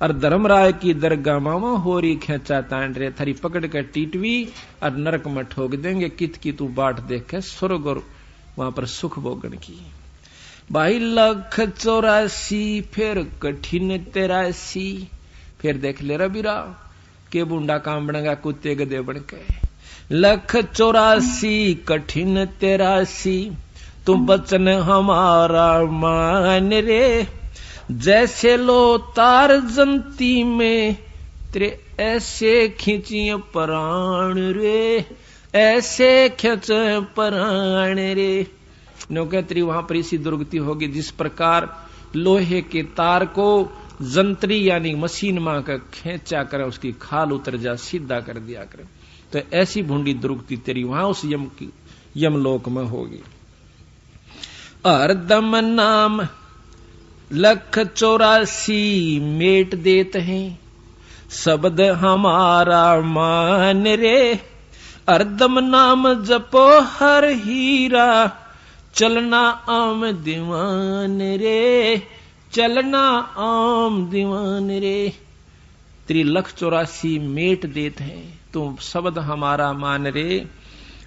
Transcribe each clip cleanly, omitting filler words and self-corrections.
और धर्मराय की दरगाह मामा होरी खेचा तांड रे, थारी पकड़ के टीटवी और नरक में ठोक देंगे। कित की तू बाट देख के स्वर्ग और वहां पर सुख भोगन की। भाई 184 फिर कठिन 83, फिर देख ले रबीरा के बुंडा काम बनेगा कुत्ते गधे बन के। 184 कठिन 83, तुम बचन हमारा मान रे। जैसे लो तार जंती में तेरे ऐसे खींचिए प्राण रे, ऐसे खींच प्राण रे। नौकत्री वहां पर इसी दुर्गति होगी जिस प्रकार लोहे के तार को जंत्री यानी मशीन मां का खींचा करे, उसकी खाल उतर जा, सीधा कर दिया करे। तो ऐसी भूंडी दुर्गति तेरी वहां उस यमलोक में होगी। हरदम नाम 184 मेट देते हैं, शब्द हमारा मान रे। हरदम नाम जपो हर हीरा, चलना आम दीवान रे, चलना आम दीवान रे। 184 मेट देते हैं, तुम शब्द हमारा मान रे।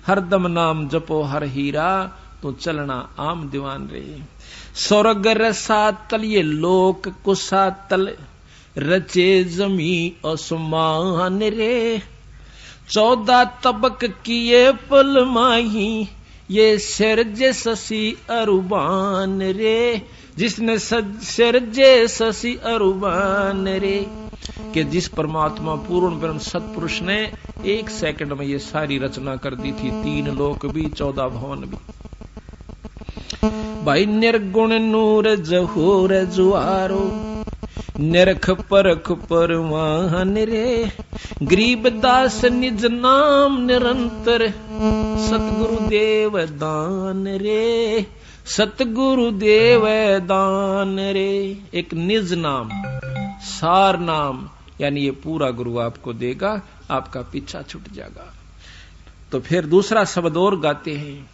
हरदम नाम जपो हर हीरा, तो चलना आम दीवान रे। स्वर्ग रसातल ये लोक कुसातल, रचे जमी आसमान रे। 14 तबक किए पल माही, ये सिरजे शशि अरुबान रे। जिसने सिरजे शशि अरुबान रे, कि जिस परमात्मा पूर्ण ब्रह्म सतपुरुष ने 1 सेकंड में ये सारी रचना कर दी थी, 3 लोक भी 14 भवन भी। भाई निर्गुण नूर जहूर जुआरो, निरख परख परवान रे। गरीबदास निज नाम निरंतर, सतगुरु देव दान रे, सतगुरु देव दान रे। एक निज नाम, सार नाम, यानी ये पूरा गुरु आपको देगा, आपका पीछा छूट जाएगा। तो फिर दूसरा शब्द और गाते हैं,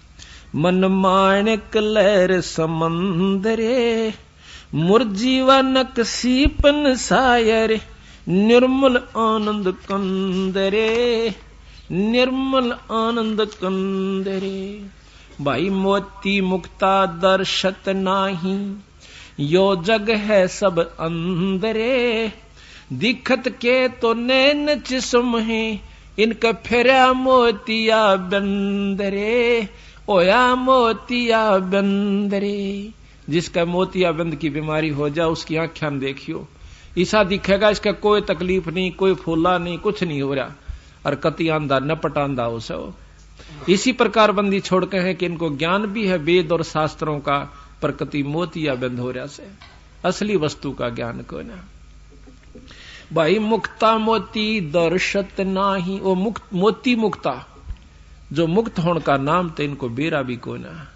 मन माणिक लहर समंदरे, मुरजीवनक सीपन सायर, निर्मल आनंद कंदरे, निर्मल आनंद कंदरे। भाई मोती मुक्ता दर्शत नाही, यो जग है सब अंदरे। दिखत के तो नैन चिस्म है, इनका फेरा मोतिया बंदरे, ओया मोतिया बंदरे। जिसका मोतिया बंद की बीमारी हो जाए, उसकी आंखें देखियो, ऐसा दिखेगा इसका कोई तकलीफ नहीं, कोई फूला नहीं, कुछ नहीं हो रहा, और कति आंधा नपट आंधा हो सो। इसी प्रकार बंदी छोड़ के है कि इनको ज्ञान भी है वेद और शास्त्रों का, पर कति मोतिया बंद हो रहा से, असली वस्तु का ज्ञान को ना। भाई मुक्ता मोती दर्शत नाही, वो मुक्त मोती मुक्ता जो मुक्त होने का नाम, तो इनको बेरा भी को ना।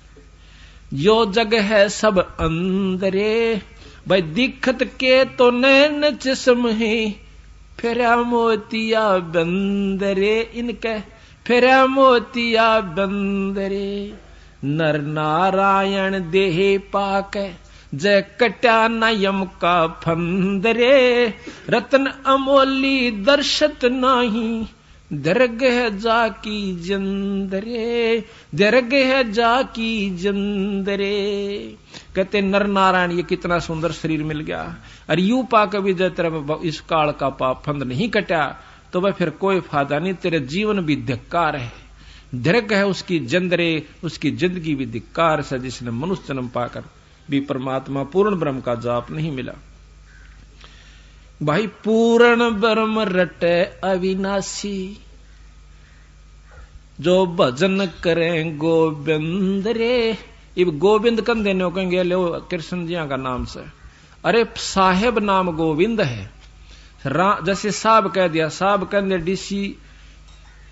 यो जग है सब अंदरे, भाई दिखत के तो नैन चिस्म है, फेरा मोतिया बंदरे। इनके फेरा मोतिया बंदरे। नर नारायण देहे पाके, जय कट्या नयम का फंदरे। रतन अमोली दर्शत नाही, दर्ग है जाकी जंदरे, दर्ग है जाकी जंदरे। कहते नर नारायण ये कितना सुंदर शरीर मिल गया, और यू पाक भी जय तेरा इस काल का पाप फंद नहीं कटा, तो वह फिर कोई फायदा नहीं, तेरे जीवन भी धिक्कार है। दर्ग है उसकी जंदरे, उसकी जिंदगी भी धिक्कार से, जिसने मनुष्य जन्म पाकर भी परमात्मा पूर्ण ब्रह्म का जाप नहीं मिला। भाई पूर्ण ब्रह्म रटे अविनाशी, जो भजन करें गोविंद रे। इब गोविंद कंधे ने कहेंगे लो कृष्ण जी का नाम से, अरे साहेब नाम गोविंद है। जैसे साहब कह दिया, साहब कहते डीसी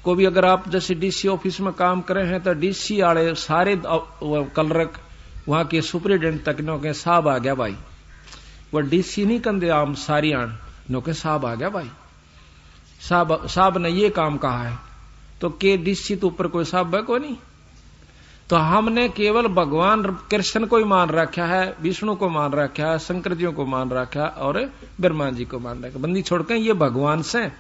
को भी, अगर आप जैसे डीसी ऑफिस में काम करे हैं तो डीसी वाले सारे कलरक वहां के सुपरिटेंडेंट तक नो के साहब आ गया भाई, वो डीसी नहीं कंदे आम सारी आन नो के साहब आ गया भाई, साहब ने ये काम कहा है, तो के डीसी तो ऊपर कोई साहब है को नहीं। तो हमने केवल भगवान कृष्ण को ही मान रखा है, विष्णु को मान रखा है, शंकर जी को मान रखा है और ब्रह्मा जी को मान रखा। बंदी छोड़कर ये भगवान से,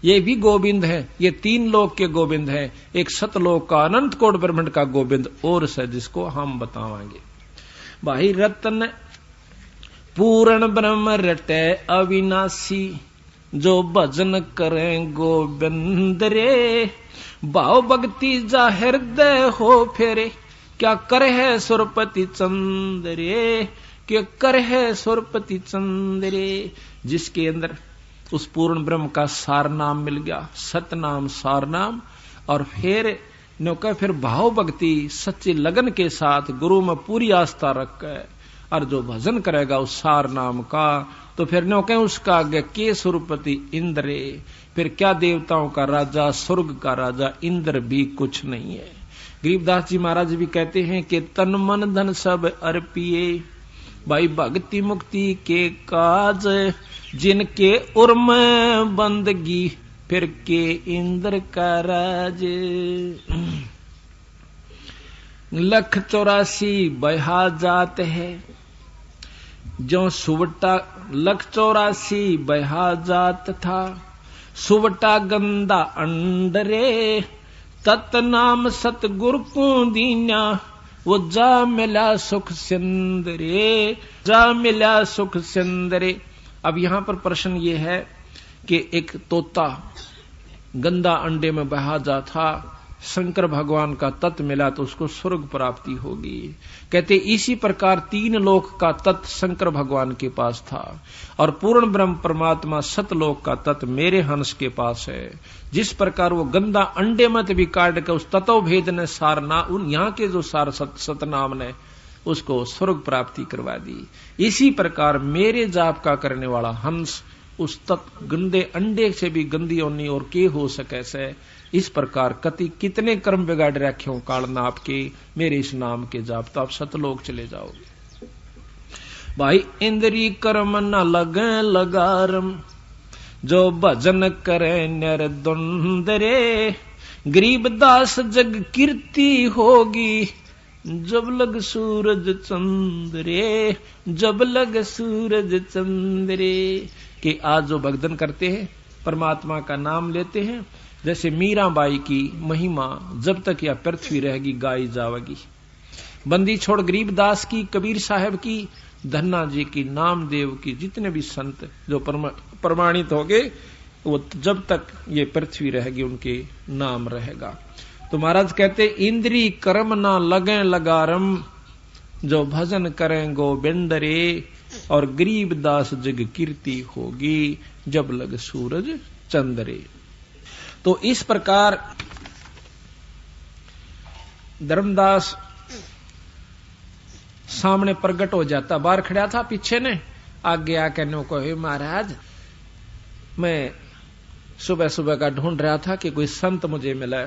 ये भी गोविंद है, ये 3 लोक के गोविंद है, एक सतलोक का अनंत कोट ब्रह्मांड का गोविंद और से, जिसको हम बतावांगे। भाई रत्न पूर्ण ब्रह्म रटे अविनाशी, जो भजन करें गोविंद रे, भाव भक्ति जा हृदय हो फेरे, क्या कर है सुरपति चंद्रे, क्या कर है सुरपति चंद्रे। जिसके अंदर उस पूर्ण ब्रह्म का सार नाम मिल गया, सत नाम सार नाम, और फिर भाव भक्ति सच्ची लगन के साथ गुरु में पूरी आस्था रख कर और जो भजन करेगा उस सार नाम का, तो फिर नो कहें उसका आगे के सुरपति इंद्रे, फिर क्या देवताओं का राजा, स्वर्ग का राजा इंद्र भी कुछ नहीं है। गरीबदास जी महाराज भी कहते हैं कि तन मन धन सब अर्पिए, भाई भक्ति मुक्ति के काज, जिनके उर्म बंदगी, फिर के इंद्र का राज। 184 बहा जात है, जो सुवटा 184 बहा जात था, सुवटा गंदा अंडरे, तत् नाम सतगुरु को दीना, वो जा मिला सुख सिंदरे, जा मिला सुख सिंदरे। अब यहां पर प्रश्न ये है कि एक तोता गंदा अंडे में बहा जा था, शंकर भगवान का तत्व मिला तो उसको स्वर्ग प्राप्ति होगी। कहते इसी प्रकार 3 लोक का तत्व शंकर भगवान के पास था, और पूर्ण ब्रह्म परमात्मा सतलोक का तत्व मेरे हंस के पास है। जिस प्रकार वो गंदा अंडे मत भी काट के उस तत्व भेद ने सारना, उन यहाँ के जो सार सतनाम ने उसको स्वर्ग प्राप्ति करवा दी। इसी प्रकार मेरे जाप का करने वाला हंस उस गंदे अंडे से भी गंदी होनी और के हो सके से, इस प्रकार कति कितने कर्म बिगाड़ रखे हो काल नाप के, मेरे इस नाम के जाप तो आप सतलोक चले जाओगे। भाई इंद्री कर्म न लगे लगारम, जो भजन करे निर्द्वंदरे, गरीबदास जग कीर्ति होगी, जब लग सूरज चंद्रे, जब लग सूरज चंद्रे। कि आज जो भक्तन करते हैं, परमात्मा का नाम लेते हैं, जैसे मीराबाई की महिमा जब तक यह पृथ्वी रहेगी गाई जावेगी। बंदी छोड़ गरीबदास की, कबीर साहब की, धन्ना जी की, नामदेव की, जितने भी संत जो प्रमाणित हो गए, वो जब तक ये पृथ्वी रहेगी उनके नाम रहेगा। तो महाराज कहते इंद्री कर्म ना लगे लगारम, जो भजन करें गोविंद रे, और गरीबदास जग कीर्ति होगी, जब लग सूरज चंद्रे। तो इस प्रकार धर्मदास सामने प्रकट हो जाता। बाहर खड़ा था, पीछे ने आगे आकर नो कहे महाराज मैं सुबह सुबह का ढूंढ रहा था कि कोई संत मुझे मिला,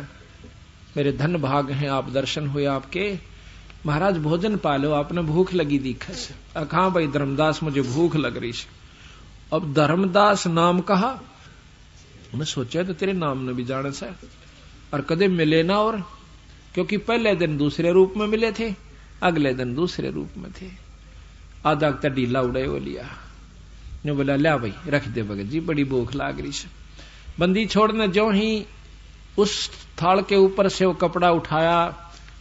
मेरे धन भाग हैं, आप दर्शन हुए आपके, महाराज भोजन पालो, आपने भूख लगी दिखे से। कहा भाई धर्मदास मुझे भूख लग रही है। अब धर्मदास नाम कहा, मैं सोचा तो तेरे नाम ने भी जाने से, और कदे मिले ना, और क्योंकि पहले दिन दूसरे रूप में मिले थे, अगले दिन दूसरे रूप में थे। आधा तक ढीला उड़े वो लिया, ने बोला लिया भाई रख दे भगत जी, बड़ी भूख लाग रही है। बंदी छोड़ने जो ही उस थाल के ऊपर से वो कपड़ा उठाया,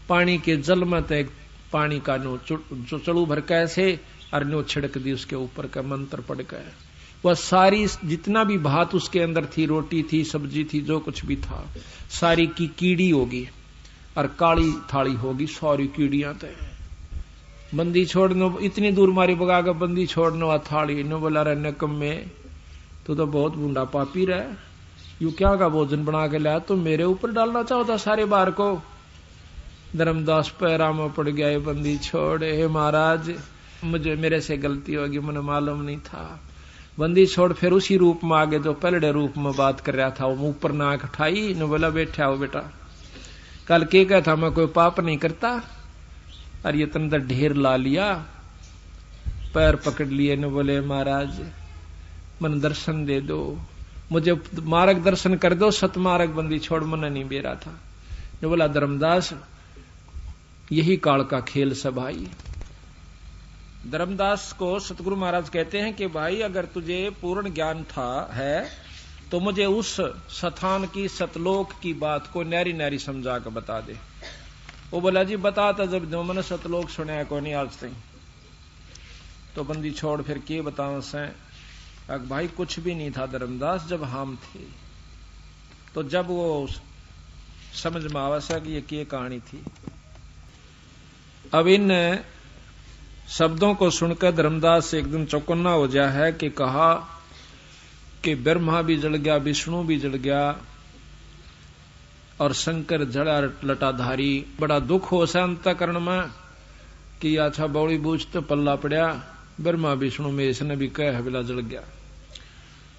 पानी के जल में तक पानी का नो चड़ू भर कैसे और नो छिड़क दी उसके ऊपर का, मंत्र पड़ गया। वह सारी जितना भी भात उसके अंदर थी, रोटी थी, सब्जी थी, जो कुछ भी था, सारी की कीड़ी होगी और काली थाली होगी, सारी कीड़ियां थे। बंदी छोड़नो इतनी दूर मारी बगा कर बंदी छोड़नो आ थाली नो बोला रे नकम में तो बहुत बूंदा पापी रहे, यू क्या का भोजन बना के लाया, तो मेरे ऊपर डालना चाहता सारे बार को। धर्मदास पैरा में पड़ गया, ये बंदी छोड़े, हे महाराज मुझे मेरे से गलती होगी, मुझे मालूम नहीं था। बंदी छोड़ फिर उसी रूप में आगे जो पहले रूप में बात कर रहा था, वो ऊपर नाक उठाई ने बोला बैठा हो बेटा, कल के कहा था मैं कोई पाप नहीं करता, और ये तंदर ढेर ला लिया, पैर पकड़ लिए ने बोले महाराज मन दर्शन दे दो, मुझे मार्ग दर्शन कर दो, सतमार्ग बंदी छोड़ मन नहीं बेरा था। ने बोला धर्मदास यही काल का खेल से भाई। धर्मदास को सतगुरु महाराज कहते हैं कि भाई अगर तुझे पूर्ण ज्ञान है तो मुझे उस स्थान की सतलोक की बात को न्यारी न्यारी समझा कर बता दे। वो बोला जी बताता जब जो मैंने सतलोक सुना को नहीं आज तक। तो बंदी छोड़ फिर के बताओ से भाई कुछ भी नहीं था धर्मदास जब हम थे। तो जब वो समझ में आवा कि ये क्या कहानी थी। अब इन शब्दों को सुनकर धर्मदास से एकदम चौकन्ना हो गया है कि कहा कि ब्रह्मा भी जल गया, विष्णु भी जल गया और शंकर जड़ा लटाधारी। बड़ा दुख हो सा अंतःकरण में कि अच्छा बौड़ी बूझ तो पल्ला पड़ा, ब्रह्मा विष्णु में इसने भी कह हवेला जल गया।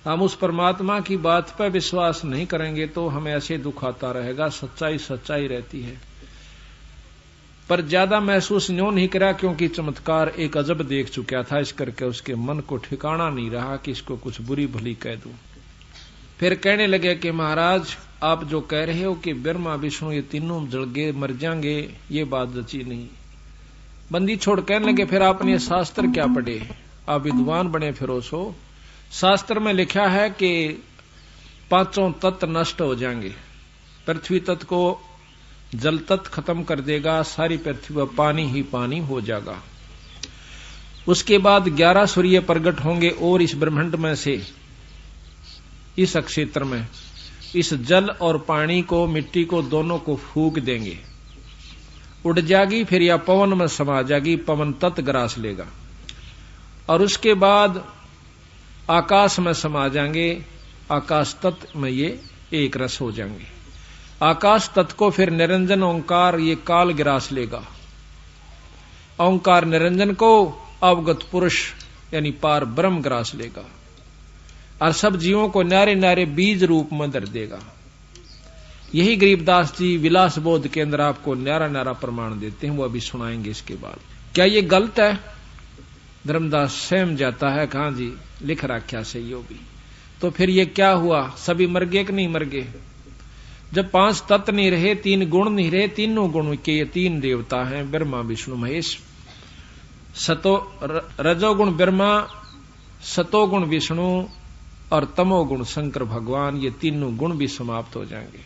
हम उस परमात्मा की बात पर विश्वास नहीं करेंगे तो हमें ऐसे दुख आता रहेगा। सच्चाई सच्चाई रहती है, पर ज्यादा महसूस न्यों नहीं करा क्योंकि चमत्कार एक अजब देख चुका था। इस करके उसके मन को ठिकाना नहीं रहा कि इसको कुछ बुरी भली कह दूं। फिर कहने लगे कि महाराज आप जो कह रहे हो कि ब्रह्मा विष्णु ये तीनों जल गए मर जाएंगे, ये बात जची नहीं। बंदी छोड़ कहने लगे फिर आपने शास्त्र क्या पढ़े, आप विद्वान बने फिरो सो। शास्त्र में लिखा है कि पांचों तत्व नष्ट हो जाएंगे। पृथ्वी तत्व को जल तत्व खत्म कर देगा, सारी पृथ्वी पर पानी ही पानी हो जाएगा। उसके बाद 11 सूर्य प्रकट होंगे और इस ब्रह्मांड में से इस क्षेत्र में इस जल और पानी को मिट्टी को दोनों को फूंक देंगे, उड़ जाएगी। फिर या पवन में समा जाएगी, पवन तत्व ग्रास लेगा। और उसके बाद आकाश में समा जाएंगे, आकाश तत्व में ये एक रस हो जाएंगे। आकाश तत्व को फिर निरंजन ओंकार ये काल ग्रास लेगा। ओंकार निरंजन को अवगत पुरुष यानी पार ब्रह्म ग्रास लेगा और सब जीवों को नारे नारे बीज रूप में धर देगा। यही गरीबदास जी विलास बोध के अंदर आपको न्यारा न्यारा प्रमाण देते हैं, वो अभी सुनाएंगे इसके बाद। क्या ये गलत है? धर्मदास सहम जाता है, कहां जी लिख रखा सही हो भी। तो फिर ये क्या हुआ, सभी मर गए कि नहीं मर गए? जब 5 तत्व नहीं रहे, 3 गुण नहीं रहे, तीनों गुण के ये 3 देवता हैं ब्रह्मा विष्णु महेश। रजोगुण ब्रह्मा, सतोगुण विष्णु और तमोगुण शंकर भगवान, ये तीनों गुण भी समाप्त हो जाएंगे।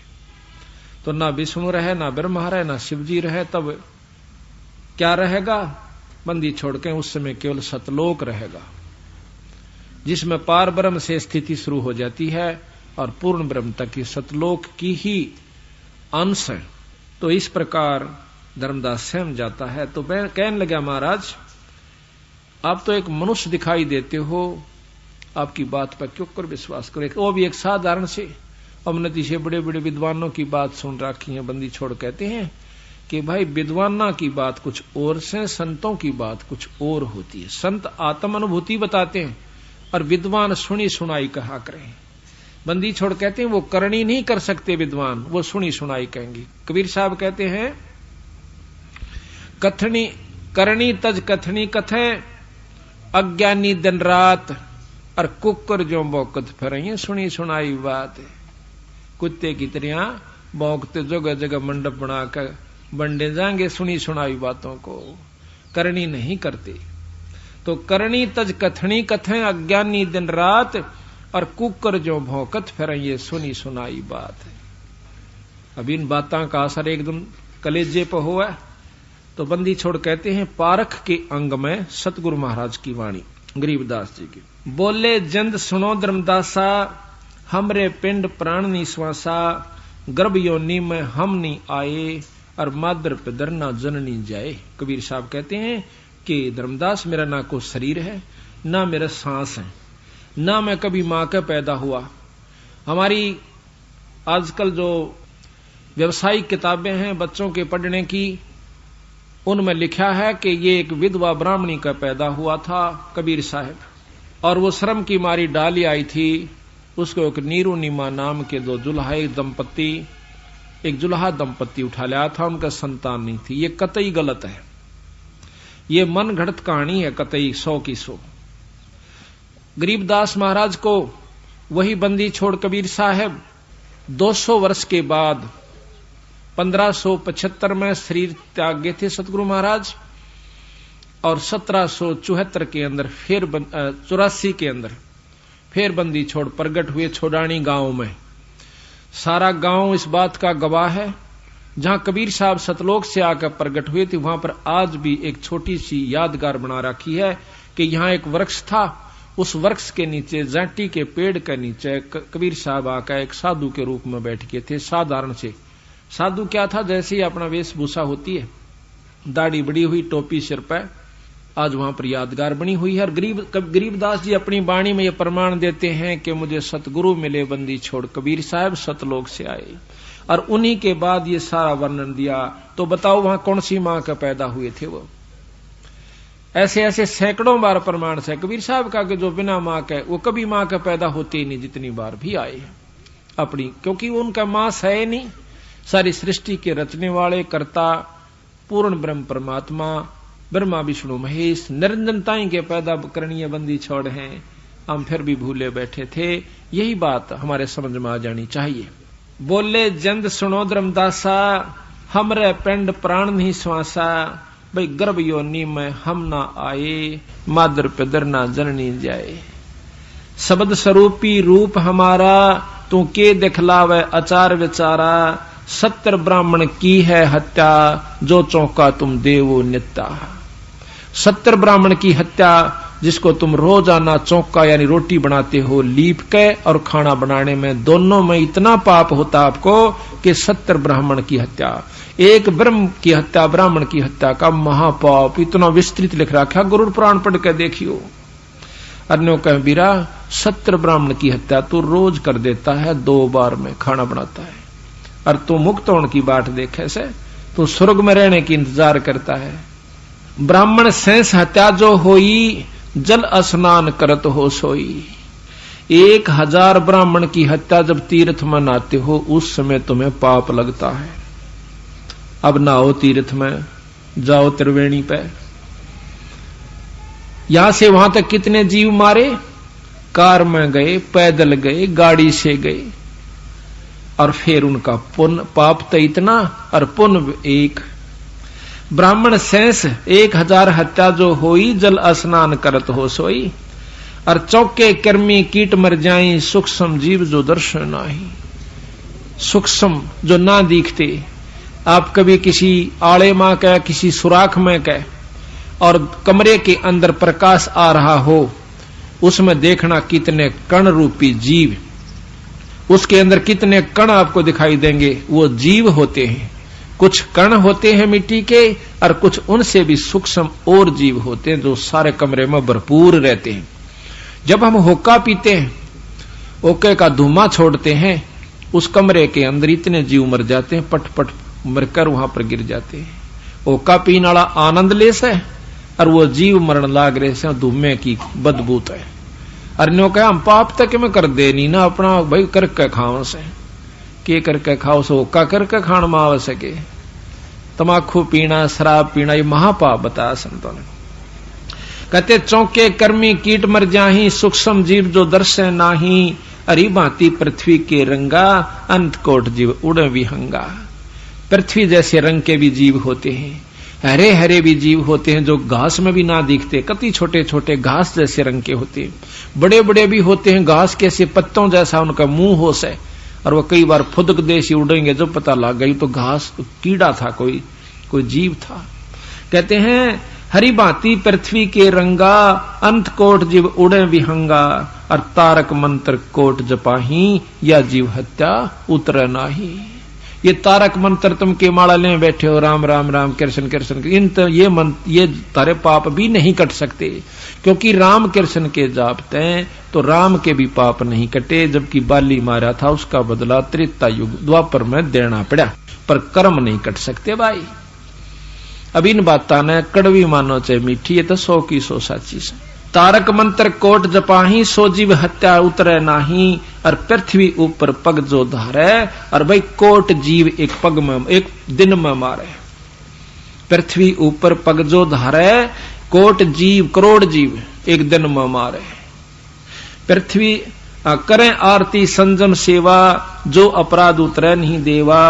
तो ना विष्णु रहे, ना ब्रह्मा रहे, ना शिवजी रहे, तब क्या रहेगा? बंदी छोड़ के उस समय केवल सतलोक रहेगा, जिसमें पार ब्रह्म से स्थिति शुरू हो जाती है और पूर्ण ब्रह्म तक की सतलोक की ही अंश है। तो इस प्रकार धर्मदास सहम जाता है। तो मैं कहने लगा महाराज आप तो एक मनुष्य दिखाई देते हो, आपकी बात पर क्यों कर विश्वास करें? वो भी एक साधारण से अवनति से बड़े बड़े विद्वानों की बात सुन रखी है। बंदी छोड़ कहते हैं कि भाई विद्वाना की बात कुछ और से, संतों की बात कुछ और होती है। संत आत्म अनुभूति बताते हैं और विद्वान सुनी सुनाई कहा करें। बंदी छोड़ कहते हैं वो करनी नहीं कर सकते विद्वान, वो सुनी सुनाई कहेंगे। कबीर साहब कहते हैं कथनी करनी तज कथनी कथे, अज्ञानी दिन रात और कुकर जो बौकत फिर सुनी सुनाई बात। कुत्ते की तरह बौकते जगह जगह मंडप बनाकर बंडे जाएंगे सुनी सुनाई बातों को, करनी नहीं करते। तो करनी तज कथनी कथे, अज्ञानी दिन रात और कुकर जो भौकत फिर ये सुनी सुनाई बात है। अब इन बातों का असर एकदम कलेजे पर हुआ। तो बंदी छोड़ कहते हैं पारख के अंग में सतगुरु महाराज की वाणी गरीबदास जी की। बोले जंद सुनो धर्मदासा, हमरे पिंड प्राण निश्वासा, गर्भ योनि में हम नहीं आए और मादर पिदर ना जननी जाए। कबीर साहब कहते हैं कि धर्मदास मेरा ना कोई शरीर है, ना मेरा सांस है, ना मैं कभी मां का पैदा हुआ। हमारी आजकल जो व्यवसायिक किताबें हैं बच्चों के पढ़ने की, उनमें लिखा है कि ये एक विधवा ब्राह्मणी का पैदा हुआ था कबीर साहब, और वो श्रम की मारी डाली आई थी। उसको एक नीरू नीमा नाम के 2 जुल्हा दंपत्ति, एक जुल्हा दंपत्ति उठा लिया था, उनका संतान नहीं थी। ये कतई गलत है, ये मन घड़त कहानी है, कतई 100 की 100। गरीबदास महाराज को वही बंदी छोड़ कबीर साहब 200 वर्ष के बाद 1575 में शरीर त्याग गए थे सतगुरु महाराज, और 1774 के अंदर फिर 84 के अंदर फिर बंदी छोड़ प्रगट हुए छोड़ानी गांव में। सारा गांव इस बात का गवाह है। जहां कबीर साहब सतलोक से आकर प्रगट हुए थे, वहां पर आज भी एक छोटी सी यादगार बना रखी है कि यहां एक वृक्ष था, उस वृक्ष के नीचे जाटी के पेड़ के नीचे कबीर साहब आकर एक साधु के रूप में बैठ गए थे। साधारण से साधु क्या था, जैसे ही अपना वेशभूषा होती है, दाढ़ी बड़ी हुई, टोपी सिर पे, आज वहां पर यादगार बनी हुई है। और गरीबदास जी अपनी वाणी में यह प्रमाण देते हैं कि मुझे सतगुरु मिले बंदी छोड़ कबीर साहब सतलोक से आए, और उन्हीं के बाद ये सारा वर्णन दिया। तो बताओ वहां कौन सी मां का पैदा हुए थे वो? ऐसे ऐसे सैकड़ों बार प्रमाण से कबीर साहब का कि जो बिना मां के वो कभी मां का पैदा होते ही नहीं, जितनी बार भी आए अपनी, क्योंकि उनका मां है नहीं। सारी सृष्टि के रचने वाले कर्ता पूर्ण ब्रह्म परमात्मा ब्रह्मा विष्णु महेश निरंजन ताई के पैदा करणीय बंदी छोड़ हैं, हम फिर भी भूले बैठे थे। यही बात हमारे समझ में आ जानी चाहिए। बोले जंद सुनो धर्मदासा, हमरे पिंड प्राण नहीं श्वासा, भाई गर्भ योनि में हम ना आए, मादर पिदर ना जननी जाए। शब्द स्वरूपी रूप हमारा, तू के दिखलावे आचार विचारा, 70 ब्राह्मण की है हत्या, जो चौंका तुम देवो नित्या। 70 ब्राह्मण की हत्या, जिसको तुम रोजाना चौका यानी रोटी बनाते हो लीप के, और खाना बनाने में दोनों में इतना पाप होता आपको कि 70 ब्राह्मण की हत्या, एक ब्रह्म की हत्या, ब्राह्मण की हत्या का महापाप इतना विस्तृत लिख रखा। गुरु पुराण पढ़ के देखियो। अन्यों कह बीरा 70 ब्राह्मण की हत्या तू रोज कर देता है, 2 बार में खाना बनाता है, और तू मुक्त होने की बाट देखे से तू स्वर्ग में रहने की इंतजार करता है। ब्राह्मण सेंस हत्या जो होई, जल स्नान करत हो सोई। 1000 ब्राह्मण की हत्या जब तीर्थ में नहाते हो, उस समय तुम्हें पाप लगता है। अब नहाओ तीर्थ में, जाओ त्रिवेणी पे, यहां से वहां तक कितने जीव मारे, कार में गए, पैदल गए, गाड़ी से गए, और फिर उनका पुण्य पाप तो इतना और पुण्य एक। ब्राह्मण शेष 1000 हत्या जो होई, जल स्नान करत हो सोई, और चौके कर्मी कीट मर जाई, सूक्ष्म जीव जो दर्शन नाही। सूक्ष्म जो ना दिखते, आप कभी किसी आड़े में कह, किसी सुराख में कह, और कमरे के अंदर प्रकाश आ रहा हो, उसमें देखना कितने कण रूपी जीव, उसके अंदर कितने कण आपको दिखाई देंगे, वो जीव होते हैं। कुछ कण होते हैं मिट्टी के, और कुछ उनसे भी सूक्ष्म और जीव होते हैं जो सारे कमरे में भरपूर रहते हैं। जब हम होका पीते हैं, ओके का धुआं छोड़ते हैं, उस कमरे के अंदर इतने जीव मर जाते हैं, पट पट मरकर वहां पर गिर जाते हैं। होका पीने वाला आनंद ले से, और वो जीव मरण लाग रहे से धुएं की बदबूत है। अरण्यों का हम पाप तक में कर दे नहीं ना, अपना भाई करके खाओ से, के करके खाओ से होका करके खान में आ सके। तमाकू पीना, शराब पीना, ये महापाप बताया संतों ने। कहते चौके कर्मी कीट मर जाही, सूक्ष्म जीव जो दर्शन नाही, अरी भांति पृथ्वी के रंगा, अंत कोट जीव उड़ विहंगा। पृथ्वी जैसे रंग के भी जीव होते हैं, हरे हरे भी जीव होते हैं जो घास में भी ना दिखते, कति छोटे छोटे घास जैसे रंग के होते हैं। बड़े बड़े भी होते हैं, घास के से पत्तों जैसा उनका मुंह हो से, और वो कई बार फुदक देसी उड़ेंगे, जो पता लग गई तो घास तो कीड़ा था, कोई जीव था। कहते हैं हरि भांति पृथ्वी के रंगा, अंत कोट जीव उड़े विहंगा, और तारक मंत्र कोट जपाही, या जीव हत्या उतर नाही। ये तारक मंत्र तुम के माला ले बैठे हो, राम राम राम कृष्ण कृष्ण, ये तारे पाप भी नहीं कट सकते, क्योंकि राम कृष्ण के जापते तो राम के भी पाप नहीं कटे। जबकि बाली मारा था, उसका बदला त्रेता युग द्वापर में देना पड़ा, पर कर्म नहीं कट सकते भाई। अब इन बातों ने कड़वी मानो चाहे मीठी, ये तो 100 की 100 साची से। तारक मंत्र कोट जपाही, सो जीव हत्या उतरे नाही, और पृथ्वी ऊपर पग जो धारे, और भाई कोट जीव एक पग में, एक दिन में मारे। पृथ्वी ऊपर पग जो धारे, कोट जीव करोड़ जीव एक दिन में मारे। पृथ्वी करें आरती संजम सेवा, जो अपराध उतरे नहीं देवा,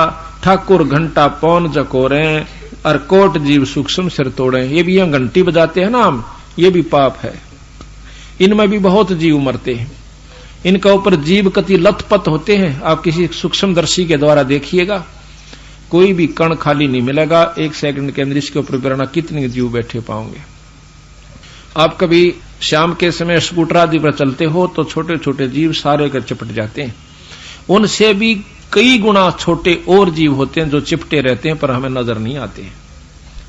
ठाकुर घंटा पौन जकोरे और कोट जीव सूक्ष्म सिर तोड़े। ये भी यहाँ घंटी बजाते हैं ना हम, ये भी पाप है। इनमें भी बहुत जीव मरते हैं, इनका ऊपर जीव कति लथपथ होते हैं। आप किसी सूक्ष्मदर्शी के द्वारा देखिएगा, कोई भी कण खाली नहीं मिलेगा। 1 सेकंड के अंदर इसके ऊपर बिना कितने जीव बैठे पाओगे। आप कभी शाम के समय स्कूटर आदि पर चलते हो तो छोटे छोटे जीव सारे कर चिपट जाते हैं। उनसे भी कई गुना छोटे और जीव होते हैं जो चिपटे रहते हैं, पर हमें नजर नहीं आते हैं,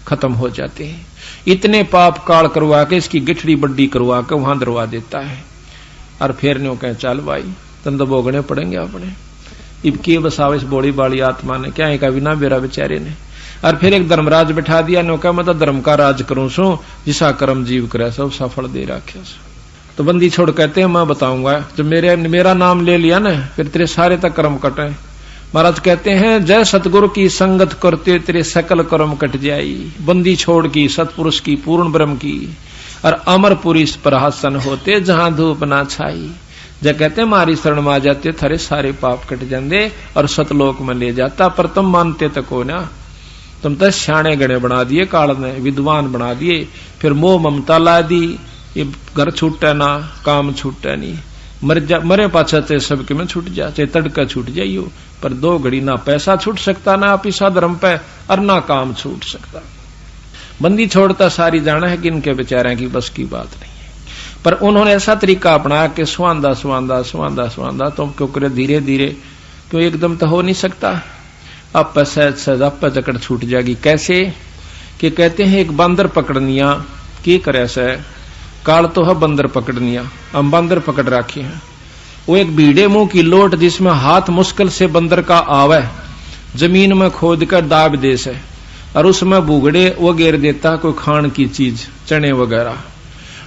खत्म हो जाते हैं। इतने पाप काल करवा के इसकी गिठड़ी बड्डी करवा के वहां दरवा देता है। और फिर न्यों कहे चल भाई तन तो भोगने पड़ेंगे अपने। इब के बसाव इस बोली बाली आत्मा ने क्या कहा बिना बेरा बेचारे ने। और फिर एक धर्मराज बैठा दिया, न्यों कहा मैं तो धर्म का राज करूं सो, जिसा कर्म जीव करे सब सफल दे रखे। तो बंदी छोड़ कहते हैं मैं बताऊंगा, जब मेरा नाम ले लिया ना फिर तेरे सारे तक कर्म कटे। महाराज कहते हैं जय सतगुरु की संगत करते तेरे सकल कर्म कट जाई। बंदी छोड़ की सतपुरुष की पूर्ण ब्रह्म की और अमरपुरी प्रहसन होते जहां धूप ना छाई। जब कहते मारी शरण में आ जाते थारे सारे पाप कट जाते और सतलोक में ले जाता। पर तुम मानते तो को ना, तुम तो सियाणे गणे बना दिए, काल ने विद्वान बना दिए। फिर मोह ममता ला दी, ये घर छूटे ना काम छूटे नहीं। मरे पाछा चाहे सबके में छूट जा, चाहे तड़का छूट जाइयो, पर 2 घड़ी ना पैसा छूट सकता ना पिसा धर्म पे और ना काम छूट सकता। बंदी छोड़ता सारी जाना है कि इनके बेचारे की बस की बात नहीं है। पर उन्होंने ऐसा तरीका अपनाया कि स्वांदा स्वांदा स्वांदा स्वांदा तुम क्यों करे धीरे धीरे, क्यों एकदम तो हो नहीं सकता। अब सहज सहज अब जकड़ छूट जाएगी। कैसे कि कहते हैं एक बंदर पकड़निया की करे से काल तो है बंदर पकड़निया, हम बंदर पकड़ रखे हैं। वो एक भीड़े मुंह की लोट जिसमें हाथ मुश्किल से बंदर का आवे, जमीन में खोद कर दाब दे से और उसमें बुगड़े वो घेर देता कोई खान की चीज चने वगैरह।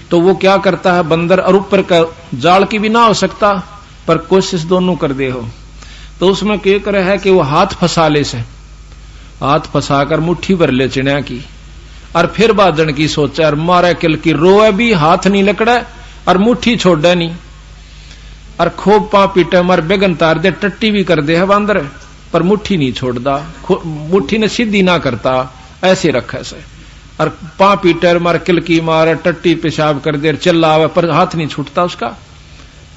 तो वो क्या करता है बंदर, और ऊपर का जाल की भी ना हो सकता पर कोशिश दोनों कर दे हो। तो उसमें क्या करे है कि वो हाथ फंसा ले से, हाथ फंसाकर मुट्ठी भर ले चिड़िया की और फिर बाजन की सोचा और मारे किल की रोए भी हाथ नहीं लकड़े और मुट्ठी छोड़े नहीं और खूब पा पीटे मर बेगन तार दे टट्टी भी कर दे है बंदर पर मुट्ठी नहीं छोड़दा, मुट्ठी ने सीधी ना करता ऐसे रखे से और पा पीटर मार किल की मारे टट्टी पेशाब कर दे चिल्लावे पर हाथ नहीं छूटता उसका।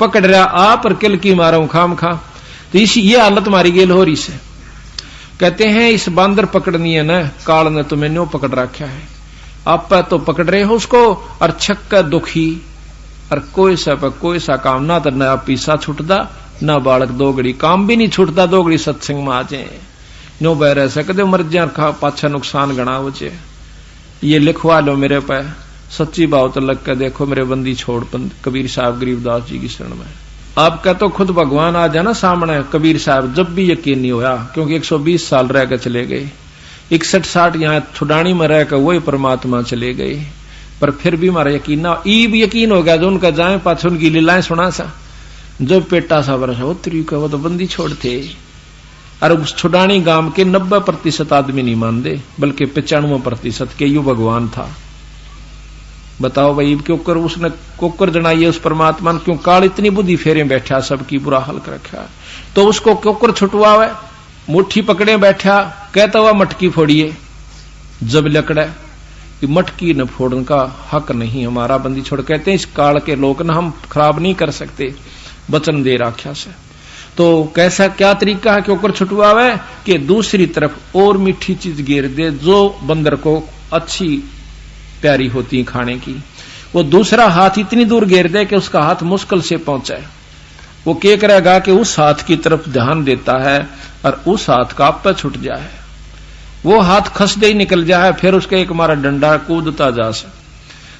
पकड़ रहा आप और किल की मारा खाम खा। तो इसी ये हालत मारी गेल हो रही से। कहते हैं इस बंदर पकड़नी है ना काल ने तुम्हें न्यों पकड़ रखा है, आप तो पकड़ रहे हो उसको और छक्का दुखी और कोई सा काम ना तो ना पीसा छुटदा ना बालक 2 घड़ी काम भी नहीं छुटता। 2 घड़ी सत्संग में आ जाए नो बह रह सकते मर जा खा पाछा नुकसान गणा हो जाए। ये लिखवा लो मेरे पे सच्ची बात तो लग कर देखो मेरे बंदी छोड़ कबीर साहब गरीबदास जी की शरण में। आपका तो खुद भगवान आ जाना सामने कबीर साहब जब भी यकीन नहीं होया, क्योंकि 120 साल रह कर चले गए, 61-60 यहाँ छुडानी में रहकर वही परमात्मा चले गए। पर फिर भी हमारा यकीन ना ईब यकीन हो गया जो उनका जाए पाछे उनकी लीलाएं सुना सा जो पेटा सा बरसा वो तरीका वो तो बंदी छोड़ते। और उस छुडानी गांव के 90% आदमी नहीं मानते बल्कि 95% के यू भगवान था। बताओ भाई क्यों कर उसने कोकर जनाई है उस परमात्मा ने, क्यों काल इतनी बुद्धि फेरे बैठा सबकी बुरा हाल कर रखा। तो उसको कोकर छुटवावे मुट्ठी पकड़े बैठा कहता हुआ मटकी फोड़िए जब लकड़े मटकी न फोड़ने का हक नहीं हमारा। बंदी छोड़ कहते हैं इस काल के लोग न हम खराब नहीं कर सकते वचन दे राख्या से। तो कैसा क्या तरीका है कि ऊपर छुटवावे कि दूसरी तरफ और मीठी चीज गिर दे जो बंदर को अच्छी प्यारी होती खाने की। वो दूसरा हाथ इतनी दूर घेर दे कि उसका हाथ मुश्किल से पहुंचे। वो क्या करेगा कि उस हाथ की तरफ ध्यान देता है और उस हाथ का आप पे छुट जाए, वो हाथ खस दे ही निकल जाए, फिर उसके एक मारा डंडा कूदता जा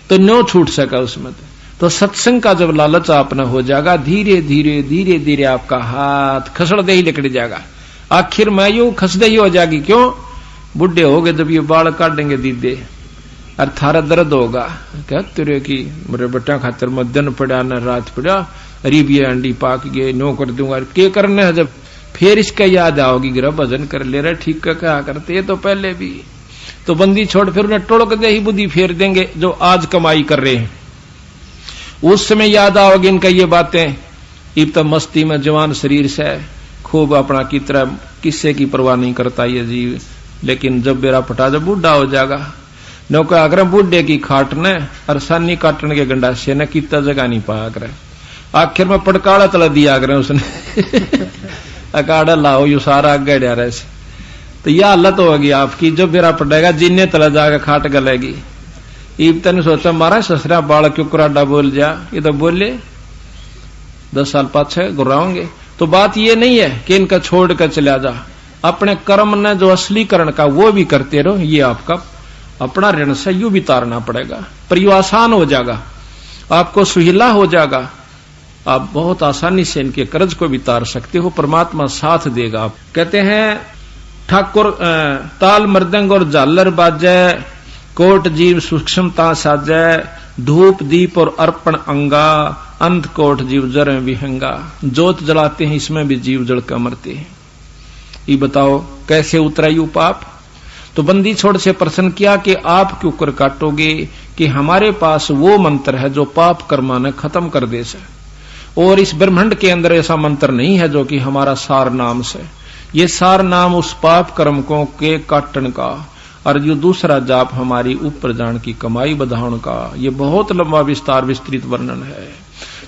तो न्यों छूट सका उसमें। तो सत्संग का जब लालच आपने हो जाएगा धीरे धीरे धीरे धीरे आपका हाथ खसड़ दे ही निकल जाएगा। आखिर में यूं खस दे ही हो जाएगी। क्यों बुढ़े हो गए जब ये बाल काटेंगे दीदे और थारा दर्द होगा क्या तेरे की मेरे बेटा खातर में दिन पड़ा न रात पड़ा अरीबिये अंडी पाक गए नो कर दूंगा के करने है। जब फिर इसका याद आओगी गिरा भजन कर ले रहे ठीक का क्या करते ये तो पहले भी। तो बंदी छोड़ फिर उन्हें टोड़क दे ही बुद्धि फेर देंगे जो आज कमाई कर रहे हैं। उस समय याद आओगी इनका ये बातें। इब तो मस्ती में जवान शरीर से खूब अपना की तरह किस्से की परवाह नहीं करता ये जीव। लेकिन जब बेरा फटा जब बूढ़ा हो जाएगा नौका अगर बूढ़े की खाट ने और सानी काटने के गंडासे ने कितना जगह नहीं पाया करे। आखिर में पड़काड़ा तला दिया करे उसने अकाड़ा लाओ यू सारा आगे डा रहे से। तो यह हालत होगी आपकी जब बेरा पड़ेगा जिन्ने तला जाकर खाट गलेगी। ईब तेने सोचा मारा ससरा बाल क्यों कुराडा बोल जा, ये तो बोले 10 साल पाछे गुर्राओगे। तो बात ये नहीं है कि इनका छोड़ कर चला जा, अपने कर्म ने जो असलीकरण का वो भी करते रहो। ये आपका अपना ऋण से यू भी तारना पड़ेगा, पर यू आसान हो जाएगा, आपको सुहिला हो जाएगा। आप बहुत आसानी से इनके कर्ज को भी तार सकते हो, परमात्मा साथ देगा। आप कहते हैं ठाकुर ताल मृदंग और झालर बाजे, कोट जीव सूक्ष्मता साजे, धूप दीप और अर्पण अंगा, अंत कोट जीव जर विहंगा। जोत जलाते हैं इसमें भी जीव जल कर मरते हैं। ये बताओ कैसे उतरा यू पाप। तो बंदी छोड़ से प्रश्न किया कि आप क्यों कर काटोगे, कि हमारे पास वो मंत्र है जो पाप कर्मा ने खत्म कर दे से, और इस ब्रह्मांड के अंदर ऐसा मंत्र नहीं है जो कि हमारा सार नाम से। ये सार नाम उस पाप कर्म को के काटन का, और जो दूसरा जाप हमारी ऊपर जान की कमाई बधाउन का। ये बहुत लंबा विस्तार विस्तृत वर्णन है।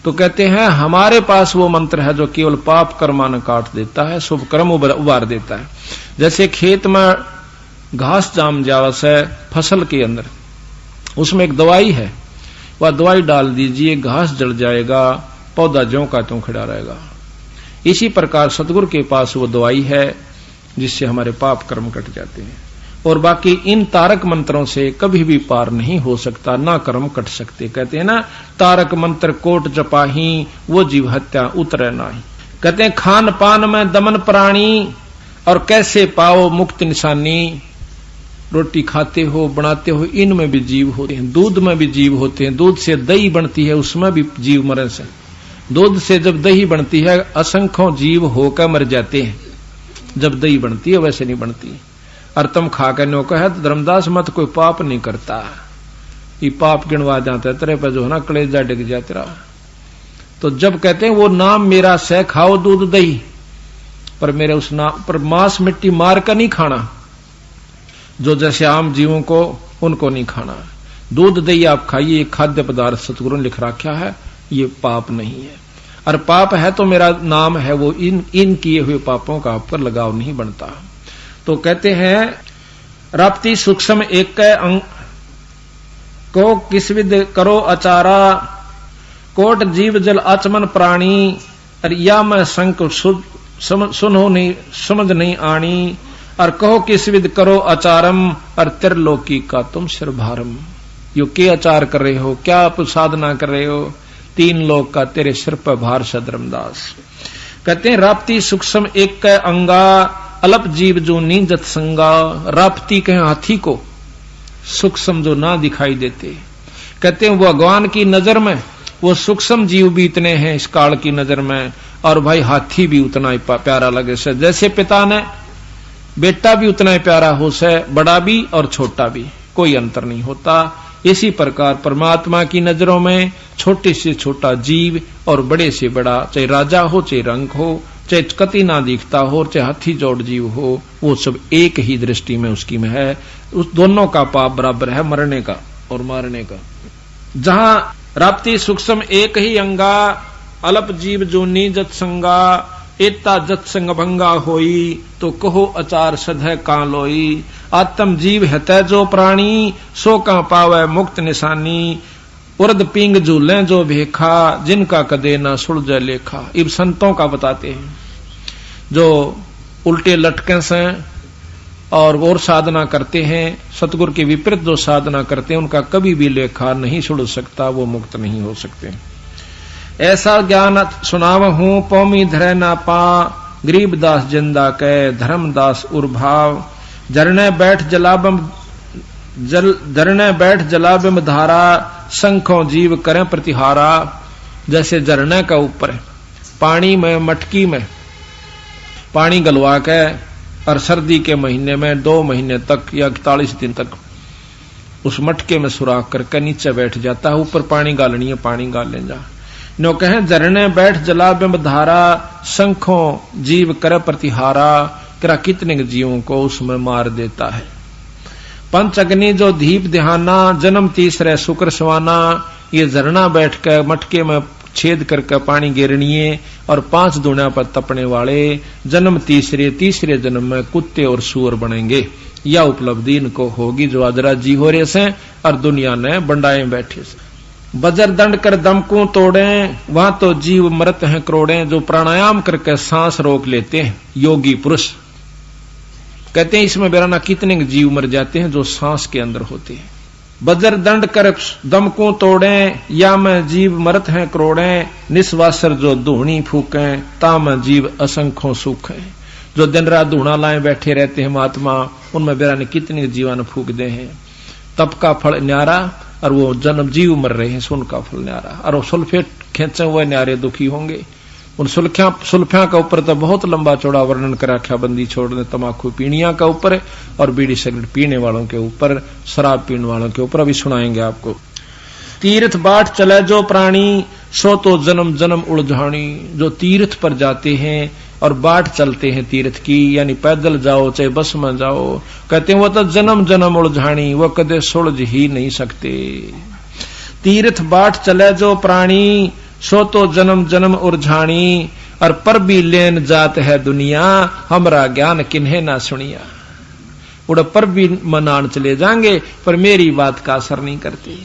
तो कहते हैं हमारे पास वो मंत्र है जो केवल पाप कर्मान काट देता है, शुभ कर्म उबार देता है। जैसे खेत में घास जाम जावा से फसल के अंदर, उसमें एक दवाई है, वह दवाई डाल दीजिए घास जल जाएगा, पौधा ज्यों का त्यों खड़ा रहेगा। इसी प्रकार सतगुरु के पास वो दवाई है जिससे हमारे पाप कर्म कट जाते हैं, और बाकी इन तारक मंत्रों से कभी भी पार नहीं हो सकता, ना कर्म कट सकते। कहते हैं ना तारक मंत्र कोट जपाही, वो जीव हत्या उतरे नाही। कहते हैं खान पान में दमन प्राणी, और कैसे पाओ मुक्त निशानी। रोटी खाते हो बनाते हो इनमें भी जीव होते हैं, दूध में भी जीव होते हैं। दूध से दही बनती है उसमें भी जीव मरे से। दूध से जब दही बनती है असंख्यों जीव होकर मर जाते हैं, जब दही बनती है वैसे नहीं बनती। और तुम खा कर नो कहे तो धर्मदास मत कोई पाप नहीं करता, ये पाप गिनवा जाता है तेरे पे जो है ना कलेजा डिग जा तेरा। तो जब कहते हैं वो नाम मेरा से खाओ दूध दही, पर मेरे उस नाम पर मांस मिट्टी मार कर नहीं खाना, जो जैसे आम जीवों को उनको नहीं खाना। दूध दही आप खाइए, खाद्य पदार्थ सतगुरु ने लिख रखा है, ये पाप नहीं है। और पाप है तो मेरा नाम है वो इन किए हुए पापों का आप पर लगाव नहीं बनता। तो कहते हैं राप्ती सूक्ष्म एक अंग को किस विद करो अचारा, कोट जीव जल आचमन प्राणी, या मैं संक सुनो नहीं समझ नहीं आनी, और कहो किस विद करो अचारम, और त्रिलोकी का तुम सिर भारम। यो के आचार कर रहे हो, क्या आप साधना कर रहे हो, 3 लोक का तेरे सिर पर भार है धर्मदास। कहते हैं राप्ती सूक्ष्म एक अंगा, अलप जीव जो नींजत संगा। राप्ती कहें हाथी को, सूक्ष्म जो ना दिखाई देते। कहते हैं भगवान की नजर में वो सूक्ष्म जीव भी इतने हैं इस काल की नजर में, और भाई हाथी भी उतना ही प्यारा लगे से। जैसे पिता ने बेटा भी उतना ही प्यारा हो से, बड़ा भी और छोटा भी, कोई अंतर नहीं होता। इसी प्रकार परमात्मा की नजरों में छोटे से छोटा जीव और बड़े से बड़ा, चाहे राजा हो चाहे रंग हो, चाहे कति ना दिखता हो, चाहे हाथी जोड़ जीव हो, वो सब एक ही दृष्टि में उसकी में है। उस दोनों का पाप बराबर है, मरने का और मारने का। जहां राप्ती सूक्ष्म एक ही अंगा, अलप जीव जो नीजत संगा, एता जत संग भंगा होई, तो कहो अचार सधय का लोई। आत्म जीव हतै जो प्राणी, सो का पावै मुक्त निशानी। उर्द पिंग झूलें जो भेखा, जिनका कदे न सुलझे लेखा। इब संतों का बताते हैं जो उल्टे लटके से और साधना करते हैं, सतगुरु के विपरीत जो साधना करते हैं, उनका कभी भी लेखा नहीं सुलझ सकता, वो मुक्त नहीं हो सकते। ऐसा ज्ञान सुनाव हूं पौमी धरे ना पा, गरीबदास जिंदा कै धर्मदास उर्भाव। झरने बैठ जलाबिम धारा, संखों जीव करें प्रतिहारा। जैसे झरने का ऊपर पानी में मटकी में पानी गलवा के, और सर्दी के महीने में 2 महीने तक या 41 दिन तक उस मटके में सुराख करके नीचे बैठ जाता है। ऊपर पानी गालनी है, पानी गाल ले जा। नो कहें झरने बैठ जला बिंब धारा, शंखों जीव कर प्रतिहारा, करा कितने जीवों को उसमें मार देता है। पंच अग्नि जो दीप ध्याना, जन्म तीसरे शुक्र सवाना, ये झरना बैठ कर मटके में छेद करके पानी गिरनिए और 5 दुनिया पर तपने वाले जन्म तीसरे जन्म में कुत्ते और सूअर बनेंगे। यह उपलब्धि इनको होगी जो आजरा जी हो रहे से और दुनिया ने बंडाए बैठे से। बजर दंड कर दम को तोड़े, वहां तो जीव मरत हैं करोड़े, जो प्राणायाम करके सांस रोक लेते हैं योगी पुरुष। कहते हैं इसमें बेराना कितने जीव मर जाते हैं जो सांस के अंदर होते हैं। बजर दंड कर दम को तोड़े, या में जीव मरत हैं करोड़े, निस्वासर जो धूणी फूके, ताम जीव असंख्यों सुख है। जो दिन रात धूणा लाए बैठे रहते हैं महात्मा, उनमें बेराने कितने जीवन फूक दे हैं। तप का फल न्यारा और वो जन्म जीव मर रहे हैं, सुन का फल न्यारा। और वो सुल्फे खेचे हुए न्यारे दुखी होंगे। उन सुल्फिया का ऊपर तो बहुत लंबा चौड़ा वर्णन कर रखा, बंदी छोड़ने तमाकू पीणिया का ऊपर और बीड़ी सिगरेट पीने वालों के ऊपर, शराब पीने वालों के ऊपर अभी सुनाएंगे आपको। तीर्थ बाट चले जो प्राणी, सो तो जन्म जन्म उलझानी। जो तीर्थ पर जाते हैं और बाट चलते हैं तीर्थ की, यानी पैदल जाओ चाहे बस में जाओ, कहते हैं वो तो जन्म जन्म उलझानी, वो कदे सुलझ ही नहीं सकते। तीर्थ बाट चले जो प्राणी, सो तो जन्म जन्म उलझानी, और पर भी लेन जात है दुनिया, हमरा ज्ञान किन्हें ना सुनिया। उड़ पर भी मनान चले जाएंगे पर मेरी बात का असर नहीं करते।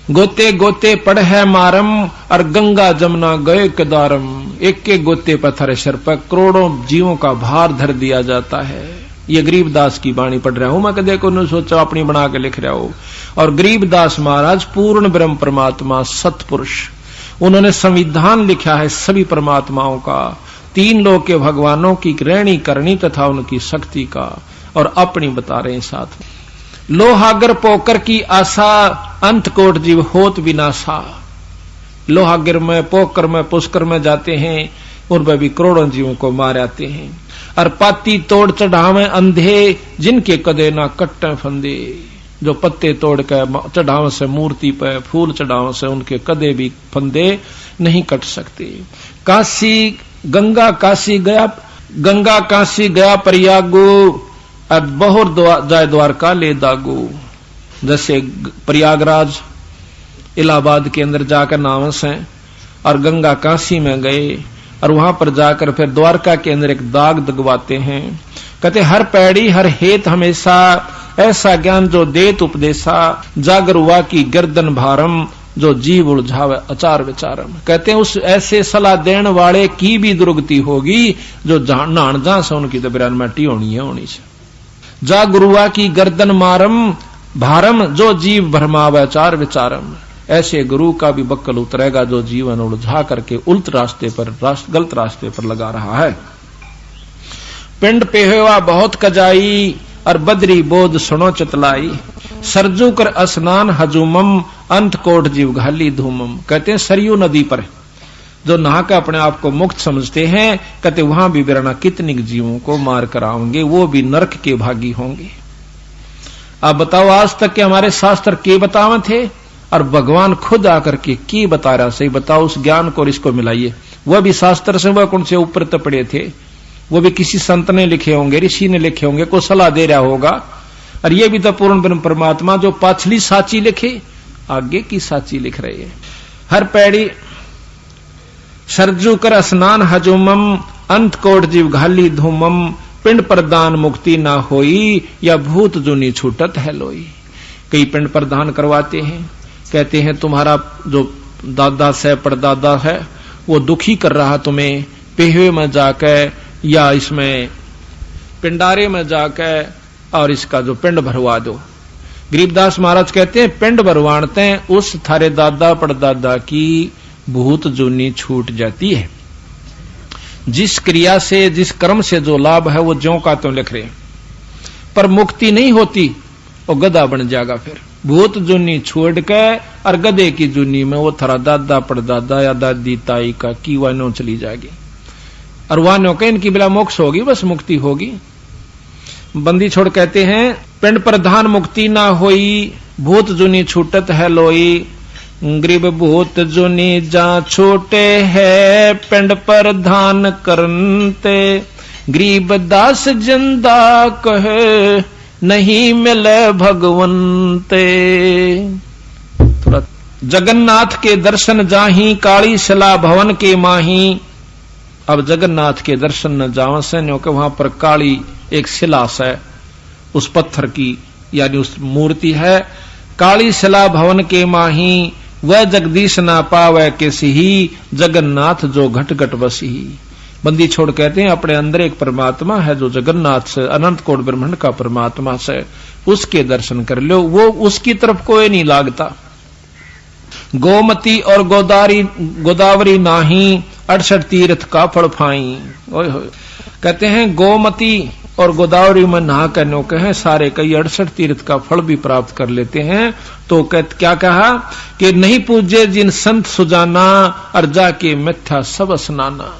गोते गोते पड़ है मारम, और गंगा जमुना गए कदारम। एक एक गोते पत्थर सर पर करोड़ों जीवों का भार धर दिया जाता है। ये गरीबदास की वाणी पढ़ रहा हूं मैं, कदे को न सोचा अपनी बना के लिख रहा हूं। और गरीबदास महाराज पूर्ण ब्रह्म परमात्मा सतपुरुष, उन्होंने संविधान लिखा है सभी परमात्माओं का, 3 लोक के भगवानों की रहनी करनी तथा उनकी शक्ति का, और अपनी बता रहे हैं साथ में। लोहागर पोकर की आशा, अंत कोट जीव होत विनाशा। लोहागर में, पोकर में, पुष्कर में जाते हैं, उनमें भी करोड़ों जीवों को मार आते हैं। और पाती तोड़ चढ़ावे अंधे, जिनके कदे ना कट्टे फंदे। जो पत्ते तोड़ कर चढ़ावे से मूर्ति पर, फूल चढ़ावे से उनके कदे भी फंदे नहीं कट सकते। काशी गंगा काशी गया प्रयागो, अब बहुर जाय द्वारका ले दागो। जैसे प्रयागराज इलाहाबाद के अंदर जाकर नावस हैं, और गंगा काशी में गए, और वहां पर जाकर फिर द्वारका के अंदर एक दाग दगवाते हैं। कहते हर पैड़ी हर हेत हमेशा, ऐसा ज्ञान जो देत उपदेशा, जागर हुआ की गर्दन भारम, जो जीव उलझावे अचार विचारम। कहते हैं उस ऐसे सलाह देने वाले की भी दुर्गति होगी, जो नान जहां से उनकी तो बिरान मट्टी होनी है होनी से। जा गुरुआ की गर्दन मारम भारम, जो जीव भरमावे अचार विचारम। ऐसे गुरु का भी बक्कल उतरेगा जो जीवन उलझा करके उल्ट रास्ते पर, गलत रास्ते पर लगा रहा है। पिंड पेहवा बहुत कजाई, और बदरी बोध सुनो चतलाई। सरजू कर स्नान हजूमम, अंत कोट जीव घाली धूमम। कहते हैं सरयू नदी पर जो नहा कर अपने आप को मुक्त समझते हैं, कहते वहां भी बिराना कितने जीवों को मार कर आएंगे, वो भी नरक के भागी होंगे। आप बताओ आज तक के हमारे शास्त्र के बतावे थे, और भगवान खुद आकर के बता रहा सही बताओ। उस ज्ञान को और इसको मिलाइए। वह भी शास्त्र से वह कौन से ऊपर तपड़े थे, वो भी किसी संत ने लिखे होंगे, ऋषि ने लिखे होंगे, को सलाह दे रहा होगा। और ये भी तो पूर्ण ब्रह्म परमात्मा जो पाछली साची लिखे, आगे की साची लिख रहे हैं। हर पैड़ी सरजू कर स्नान हजूमम, अंत कोट जीव घाली धूमम। पिंड प्रदान मुक्ति ना होई, या भूत जुनी छूटत है लोई। कई पिंड प्रदान करवाते हैं, कहते हैं तुम्हारा जो दादा से परदादा है वो दुखी कर रहा तुम्हें, पेहवे में जाकर या इसमें पिंडारे में जाकर और इसका जो पिंड भरवा दो। गरीबदास महाराज कहते हैं पिंड भरवाते उस थारे दादा परदादा की भूत जूनी छूट जाती है। जिस क्रिया से, जिस कर्म से जो लाभ है वो ज्यों का त्यों लिख रहे, पर मुक्ति नहीं होती, वो गधा बन जाएगा। फिर भूत जूनी छोड़ के और गधे की जूनी में वो थारा दादा परदादा या दादी ताई का की वानो चली जाएगी, और वानो के इनकी बिला मोक्ष होगी, बस मुक्ति होगी। बंदी छोड़ कहते हैं पिंड प्रधान मुक्ति ना होई, भूत जूनी छूटत है लोई। गरीब भूत जुनी जा छोटे है पिंड पर धान करनते गरीब दास जिंदा कहे नहीं मिले भगवंते। थोड़ा जगन्नाथ के दर्शन जाही काली शिला भवन के माही। अब जगन्नाथ के दर्शन न जावन से क्योंकि वहां पर काली एक शिला है उस पत्थर की यानी उस मूर्ति है। काली शिला भवन के माही वह जगदीश ना पावे किसी ही जगन्नाथ जो घट घट बसी। बंदी छोड़ कहते हैं अपने अंदर एक परमात्मा है जो जगन्नाथ से अनंत कोट ब्रह्मांड का परमात्मा से उसके दर्शन कर लो वो उसकी तरफ कोई नहीं लागता। गोमती और गोदावरी नाही 68 तीर्थ का फल फाई। कहते हैं गोमती और गोदावरी में नहा करने कहे सारे कई 68 तीर्थ का फल भी प्राप्त कर लेते हैं। तो क्या कहा कि नहीं पूजे जिन संत सुजाना और जाके मिथ्या सब स्नाना।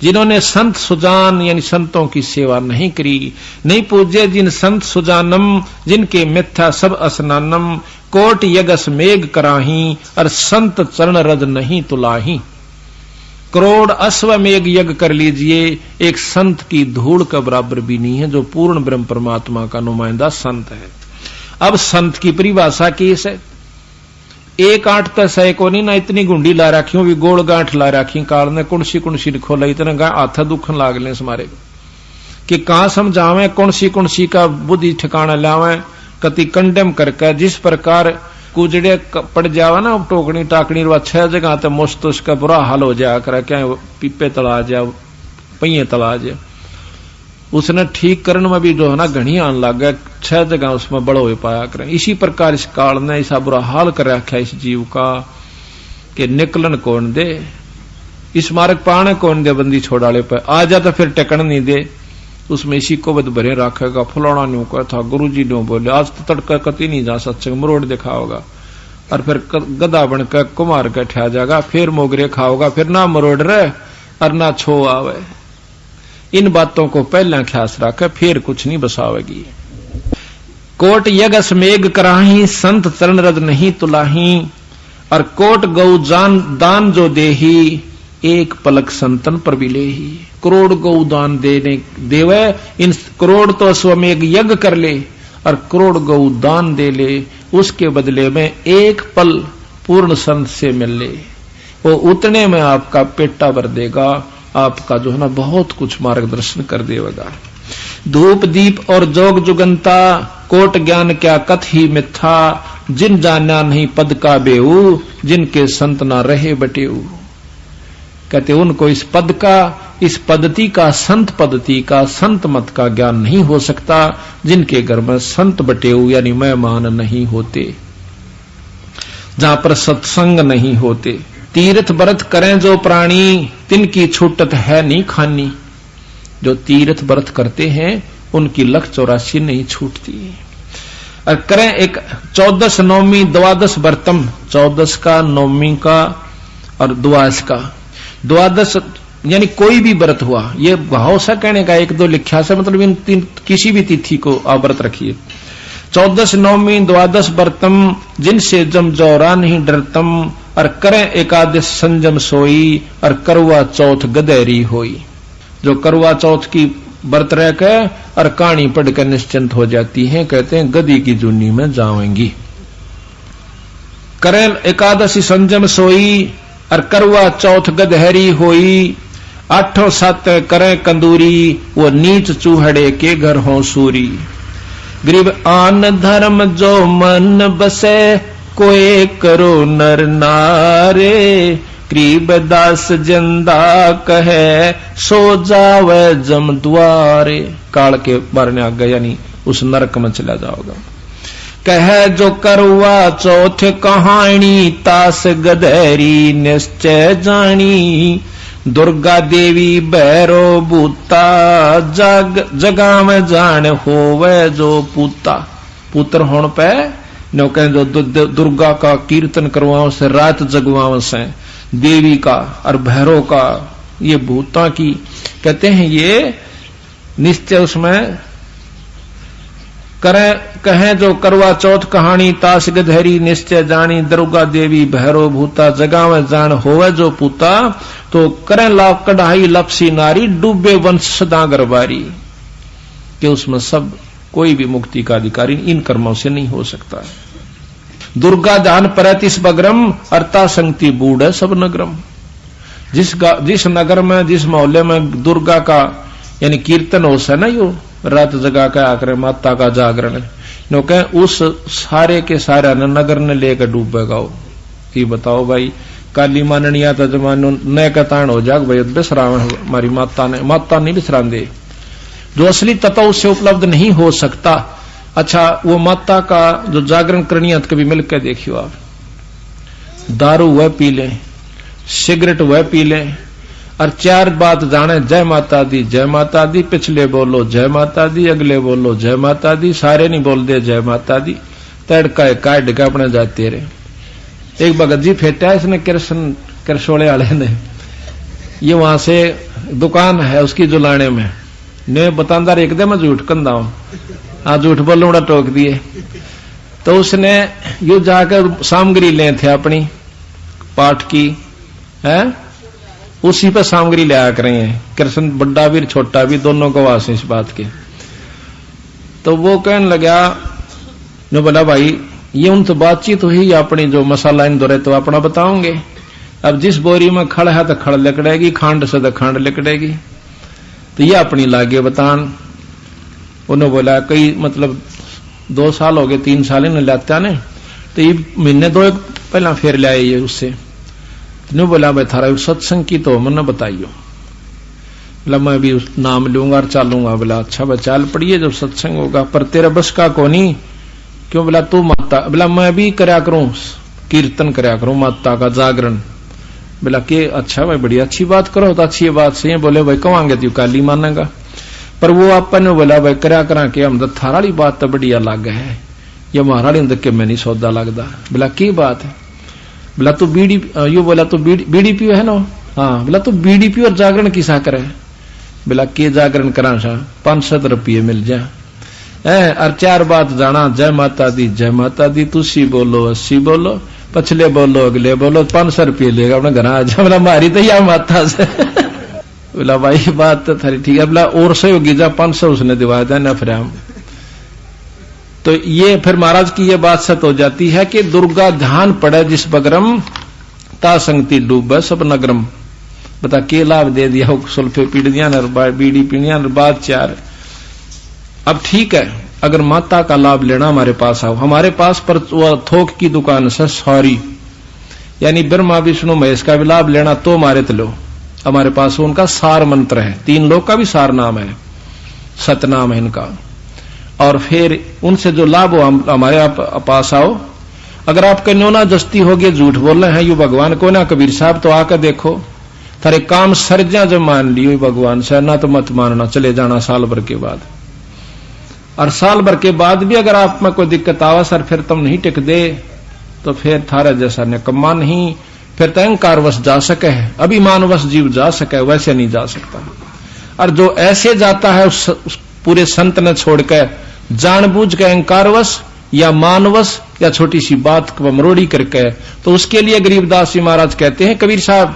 जिन्होंने संत सुजान यानी संतों की सेवा नहीं करी, नहीं पूजे जिन संत सुजानम जिनके मिथ्या सब स्नानम कोट यगस मेघ कराही और संत चरण रज नहीं तुलाही। करोड़ अश्वमेघ यज्ञ कर लीजिए एक संत की धूल का बराबर भी नहीं है जो पूर्ण ब्रह्म परमात्मा का नुमाइंदा संत है। अब संत की परिभाषा किस है? एक आठ तो सह को नहीं ना इतनी गुंडी ला रखी भी गोल गांठ ला रखी काल ने कुणसी कुणसी खोला इतना गा हाथ दुखन लाग ले हमारे कि कहां समझावे कुणसी का बुद्धि ठिकाना लावे कति कंडम करके जिस प्रकार कुजड़े पड़ जावा ना टोकनी टाकनी 6 जगह तो मुश्त उसका बुरा हाल हो जाया करे क्या पीपे तला जाए पहिए तला जाए उसने ठीक करने में भी जो है ना घनी आन लग गया 6 जगह उसमें बड़ो हो पाया करें। इसी प्रकार इस काल ने ऐसा बुरा हाल कर रखा इस जीव का कि निकलन कौन दे इस मार्ग पाने कौन दे बंदी छोड़ाले पे आ जा तो फिर टेकन नहीं दे उसमें इसी को बद भरे रखेगा। फलाना न्यू कहा था गुरु जी ने बोले आज तो तड़का कति नहीं जा सत्संग मरोड़ दिखाओगा और फिर गदा बनकर कुमार के ठा जाएगा फिर मोगरे खाओगा फिर ना मरोड़ रहे और ना छो आवे। इन बातों को पहला ख्यास रखे फिर कुछ नहीं बसावेगी। कोट यगस मेघ कराही संत चरण रज नहीं तुलाही और कोट गौ जान दान जो देही एक पलक संतन पर भी लेही। करोड़ गौ दान देवे इन करोड़ तो अश्वमेघ यज्ञ कर ले और करोड़ गौ दान दे ले उसके बदले में एक पल पूर्ण संत से मिल ले वो उतने में आपका पेटा भर देगा आपका जो है ना बहुत कुछ मार्गदर्शन कर देगा। धूप दीप और जोग जुगंता कोट ज्ञान क्या कथ ही मिथ्या जिन जाना नहीं पद का बेऊ जिनके संत ना रहे बटेऊ। कहते उनको इस पद का इस पद्धति का संत पद्धति का संत मत का ज्ञान नहीं हो सकता जिनके घर में संत बटेऊ यानी मेहमान नहीं होते जहां पर सत्संग नहीं होते। तीर्थ व्रत करें जो प्राणी तिनकी छूटत है नहीं खानी। जो तीर्थ व्रत करते हैं उनकी लख 84 नहीं छूटती। और करें एक 14 नौमी 12 व्रतम 14 का नौमी का और 12 का 12 यानी कोई भी व्रत हुआ ये भाव सा कहने का 1-2 लिखा से मतलब इन किसी भी तिथि को आप व्रत रखिए। 14 नौमी 12 व्रतम जिनसे जम जौरा नहीं डरतम और करें एकादश संजम सोई और करवा चौथ गदेरी होई। जो करवा चौथ की व्रत रह के और कहानी पढ़कर निश्चिंत हो जाती हैं कहते हैं गदी की जूनी में जाएंगी। करें एकादशी संजम सोई और करवा चौथ गदहरी होई 8-7 करें कंदूरी वो नीच चूहड़े के घर हो सूरी। गरीब आन धर्म जो मन बसे कोई करो नर नारे गरीब दास जिंदा कहे सो जावे जम द्वारे। काल के बारने आ गया यानी उस नरक में चला जाओगा। कहे जो करवा चौथ कहानी तास गधेरी निश्चय जानी दुर्गा देवी भैरो भूता जगा में जान होवे जो पूता। पुत्र होने पे नो कहें जो दुर्गा का कीर्तन करवाओ से रात जगवाओ से देवी का और भैरव का ये भूता की कहते हैं ये निश्चय उसमें कहें जो करवा चौथ कहानी, ताश गधेरी निश्चय जानी, दुर्गा देवी भैरो भूता, जगावे जान होवे जो पूता, तो करें लाभ कढ़ाई लपसी नारी, डूबे वंश सदा गरबारी। कि उसमें सब कोई भी मुक्ति का अधिकारी इन कर्मों से नहीं हो सकता है। दुर्गा ध्यान परतिस बगरम, अर्ता संगति बूढ़ है सब नगरम। जिस नगर में, जिस मोहल्ले में दुर्गा का यानी कीर्तन हो सा ना, यो रात जगा के आकर माता का जागरण, नो कह उस सारे के सारे नगर ने लेकर डूबेगा। ये बताओ भाई, काली माननिया तो जमानो नए कतान हो जाग भाई, बिसराव हमारी माता नहीं बिसरान दे। जो असली तत्व उससे उपलब्ध नहीं हो सकता। अच्छा, वो माता का जो जागरण करनी है कभी मिलकर देखियो आप। दारू वह पी ले, सिगरेट वह पी ले, और चार बात जाने, जय माता दी जय माता दी, पिछले बोलो जय माता दी, अगले बोलो जय माता दी, सारे नहीं बोल दे जय माता दी, तड़का काट के अपने जाते रहे। एक भगत जी फेटा है इसने कृष्णोले वाले ने, ये वहां से दुकान है उसकी जुलाने में, ने बतांदा एक दे मैं झूठ कंदा हूं, हाँ झूठ बोलो बड़ा टोक दिए। तो उसने यू जाकर सामग्री ले थे अपनी पाठ की है, उसी पर सामग्री ले आकर हैं। कृष्ण बड्डा भी छोटा भी दोनों को वास इस बात के। तो वो कहने लगा, जो बोला भाई ये उन तो बातचीत हुई अपनी, जो मसाला इन दौरे तो अपना बताओगे। अब जिस बोरी में खड़ है तो खड़ लिकड़ेगी, खांड से तो खांड लिकड़ेगी, तो ये अपनी लागे बतान। उन्होंने बोला कई मतलब 2 साल हो गए, 3 साल इन लाता ने, तो ये महीने 2 पहला फेर ले आए उससे। ने बोला भाई थारा सत्संग की तो मन बताइयो। बोला मैं भी नाम लूंगा और चालूंगा। बोला अच्छा भाई चाल पड़िए जब सत्संग होगा, पर तेरा बस का कोनी क्यों? बोला तू माता, बोला मैं भी करया करूं, कीर्तन करया करूं माता का जागरण। बोला के अच्छा भाई बड़ी अच्छी बात करो, तो अच्छी बात से बोले भाई कवांगे तू काली मानेगा, पर वो अपन ने बोला भाई करया करा के हम थारा वाली बात तो बड़ी अलग है, ये महाराणी अंदर के मैं नहीं सौदा लगता। बोला की बात है? बोला तू बीड़ी यू, बोला तू बीड़ी पियो है ना? हाँ। बोला तू बीड़ी पियो और जागरण किसा करे? बोला के जागरण करा सा 500 रुपये मिल जा और 4 बात जाना, जय माता दी, तुसी बोलो 80 बोलो, पछले बोलो अगले बोलो, 500 रुपये लेगा अपने घर आ जा। बोला मारी तो या माता से। बोला भाई बात तो थारी ठीक है। बोला और से होगी जा 500 उसने दिवाया था न, फिर तो ये फिर महाराज की ये बात सत हो जाती है कि दुर्गा ध्यान पड़े जिस बगरम, ता संगति डूबे सब नगरम। बता के लाभ दे दिया, सुल्फे पीड़िया बीड़ी पीड़िया बात 4। अब ठीक है, अगर माता का लाभ लेना हमारे पास आओ, हमारे पास पर थोक की दुकान से सॉरी यानी ब्रह्मा विष्णु महेश का भी लाभ लेना तो हमारे लो, हमारे पास उनका सार मंत्र है, 3 लोग का भी सार नाम है, सतनाम है इनका। और फिर उनसे जो लाभ हो हमारे पास आओ। अगर आपके नोना जस्ती हो गए, झूठ बोल रहे हैं यू भगवान को ना कबीर साहब, तो आकर देखो थारे काम सरजा जब मान लियो भगवान से, ना तो मत मानना, चले जाना साल भर के बाद। और साल भर के बाद भी अगर आप में कोई दिक्कत आवा सर, फिर तुम नहीं टिक दे, तो फिर थारा जैसा निकम्मा नहीं, फिर तो अहंकारवश जा सके है, अभिमानवश जीव जा सके, वैसे नहीं जा सकता। और जो ऐसे जाता है उस पूरे संत ने छोड़कर जानबूझ के अहंकारवश या मानवश या छोटी सी बात को मरोड़ी करके, तो उसके लिए गरीबदास जी महाराज कहते हैं कबीर साहब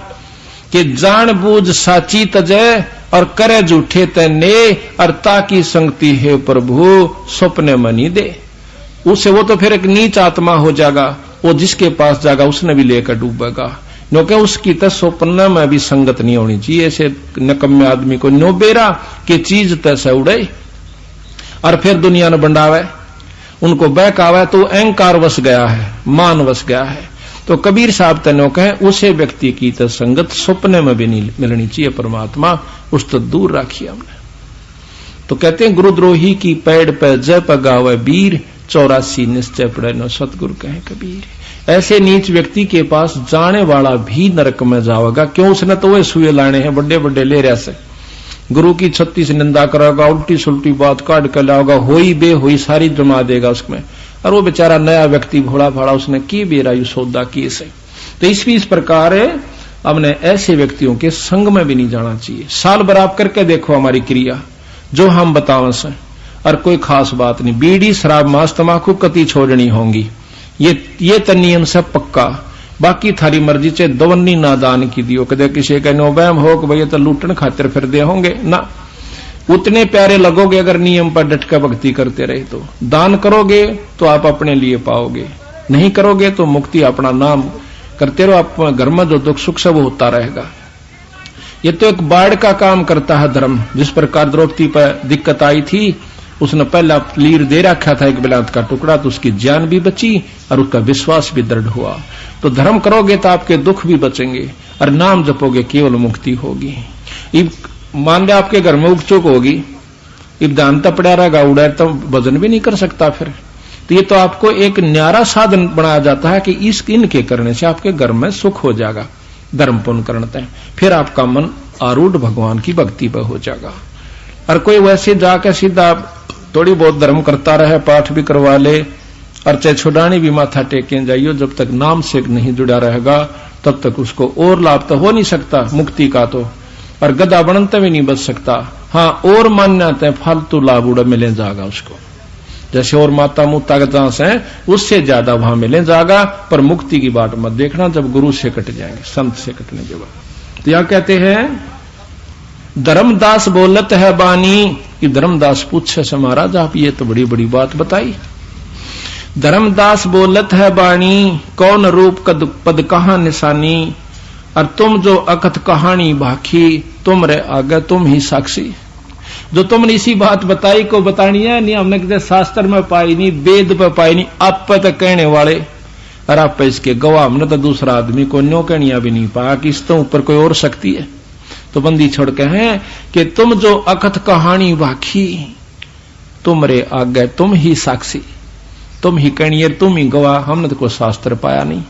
कि जानबूझ साची तजय और करे झूठे तने, और ताकि संगति है प्रभु स्वप्ने मनी दे। उससे वो तो फिर एक नीच आत्मा हो जाएगा, वो जिसके पास जाएगा उसने भी लेकर डूबेगा, क्योंकि उसकी तो स्वप्न में भी संगत नहीं होनी चाहिए। ऐसे नकम्मे आदमी को नो बेरा कि चीज तैसे उड़े और फिर दुनिया ने बंडावे, उनको बहकावे, तो अहंकार वश गया है, मान वश गया है। तो कबीर साहब तनो कहें उसे व्यक्ति की तो संगत स्वप्न में भी नहीं मिलनी चाहिए, परमात्मा उस तो दूर राखिए हमने। तो कहते हैं गुरुद्रोही की पैड़ पे जय पगावे वीर, 84 निश्चय पड़े नो सतगुरु कहे कबीर। ऐसे नीच व्यक्ति के पास जाने वाला भी नरक में जाएगा, क्यों? उसने तो वह सुए लाने हैं बड़े बड़े ले रहा से, गुरु की 36 निंदा करेगा, उल्टी सुल्टी बात काट कर लाओगा, होई बे होई सारी जमा देगा उसमें, और वो बेचारा नया व्यक्ति भोला भाड़ा उसने की बेरा सौदा किए से। तो इस प्रकार हमने ऐसे व्यक्तियों के संग में भी नहीं जाना चाहिए। साल भर आप करके देखो हमारी क्रिया जो हम बताओ से, और कोई खास बात नहीं। बीड़ी शराब मांस तमाकू कति छोड़नी होंगी, ये तो नियम से पक्का। बाकी थारी मर्जी से दवन्नी नादान की दियो, कदे किसी का नो वहम हो कि भैया तो लूटन खातिर फिर दे होंगे ना। उतने प्यारे लगोगे अगर नियम पर डट कर भक्ति करते रहे तो। दान करोगे तो आप अपने लिए पाओगे, नहीं करोगे तो मुक्ति अपना नाम करते रहो, आप घर में जो दुख सुख सब होता रहेगा। ये तो एक बाढ़ का काम करता है धर्म। जिस प्रकार द्रौपदी पर दिक्कत आई थी, उसने पहला लीर दे रखा था एक बेलांत का टुकड़ा, तो उसकी जान भी बची और उसका विश्वास भी दृढ़ हुआ। तो धर्म करोगे तो आपके दुख भी बचेंगे और नाम जपोगे केवल मुक्ति होगी। मान लिया आपके घर में उगचुक होगी, इब दान पड़ा रहेगा उड़ा तो वजन भी नहीं कर सकता फिर। तो ये तो आपको एक न्यारा साधन बनाया जाता है कि इनके करने से आपके घर में सुख हो जाएगा। धर्म पुण्य करते हैं, फिर आपका मन आरूढ़ भगवान की भक्ति पर हो जाएगा। और कोई वैसे जाकर सीधा थोड़ी बहुत धर्म करता रहे, पाठ भी करवा ले और चाहे छुड़ानी भी माथा टेके जाइयो, जब तक नाम से नहीं जुड़ा रहेगा तब तक उसको और लाभ तो हो नहीं सकता मुक्ति का तो, और गधा बनते भी नहीं बच सकता। हाँ, और मान्यता फालतू लाभ उड़ा मिले जाएगा उसको, जैसे और माता मुता जहां से उससे ज्यादा वहां मिले जाएगा। पर मुक्ति की बात मत देखना, जब गुरु से कट जाएंगे, संत से कटने के बाद। तो यह कहते हैं धर्मदास बोलत है बानी, कि धर्मदास पूछे से महाराज आप ये तो बड़ी बड़ी बात बताई। धर्मदास बोलत है बानी, कौन रूप कद पद कहां निशानी, और तुम जो अकथ कहानी भाखी, तुम रे आगे तुम ही साक्षी। जो तुमने इसी बात बताई को बतानी है नहीं, हमने किसी शास्त्र में पाई नहीं, वेद पे पाई नहीं, आप पे तो कहने वाले और आप पे इसके गवाह। हमने तो दूसरा आदमी को न्यो कहनिया भी नहीं पाया कि इस तो ऊपर कोई और शक्ति है। तो बंदी छोड़ के हैं कि तुम जो अकथ कहानी भाखी, तुम रे आगे तुम ही साक्षी, तुम ही कहनिए, तुम ही गवाह, हमने तो कोई शास्त्र पाया नहीं।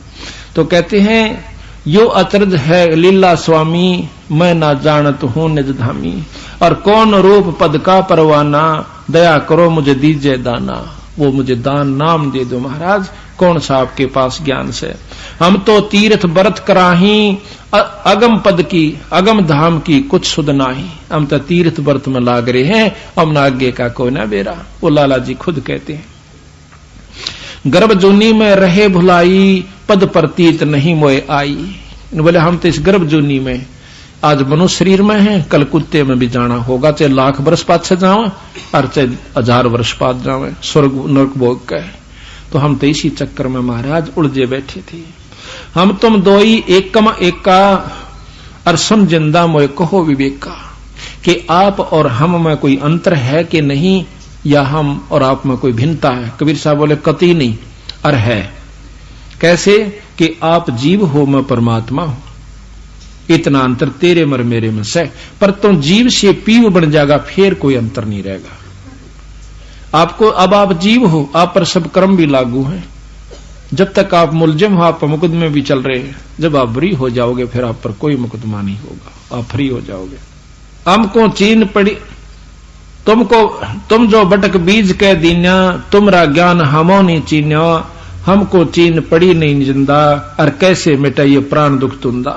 तो कहते हैं यो अचरज है लीला स्वामी, मैं ना जानत हूं निज धामी, और कौन रूप पद का परवाना, दया करो मुझे दीजिए दाना। वो मुझे दान नाम दे दो महाराज, कौन सा आपके पास ज्ञान से। हम तो तीर्थ व्रत कराही, अगम पद की अगम धाम की कुछ सुध नाही। हम तो तीर्थ व्रत में लाग रहे हैं, हम ना आगे का कोई ना बेरा। वो लाला जी खुद कहते हैं, गर्भ जूनी में रहे भुलाई, पद प्रतीत नहीं मोए आई। बोले हम तो इस गर्भ जूनी में आज मनुष्य शरीर में है, कल कुत्ते में भी जाना होगा, चाहे लाख वर्ष पाछे जावे और चाहे 1000 वर्ष बाद जावे, स्वर्ग नरक भोग के। तो हम तो इसी चक्कर में महाराज उलझे बैठे थे। हम तुम दोई एकम एका, और समझंदा मोए कहो विवेका, कि आप और हम में कोई अंतर है कि नहीं, या हम और आप में कोई भिन्नता है। कबीर साहब बोले कतई नहीं, और है। कैसे कि आप जीव हो मैं परमात्मा हूं, इतना अंतर तेरे मर मेरे में से। पर तुम जीव से पीव बन जाएगा, फिर कोई अंतर नहीं रहेगा। आपको अब आप जीव हो, आप पर सब कर्म भी लागू हैं। जब तक आप मुलजिम हो, आप पर मुकदमे भी चल रहे हैं। जब आप फ्री हो जाओगे फिर आप पर कोई मुकदमा नहीं होगा, आप फ्री हो जाओगे। हमको चीन पड़ी तुम जो बटक बीज के दीना, तुमरा ज्ञान हमो नहीं चीन्या, हमको चीन पड़ी नहीं जिंदा, और कैसे मिटाइए प्राण दुख तुंदा।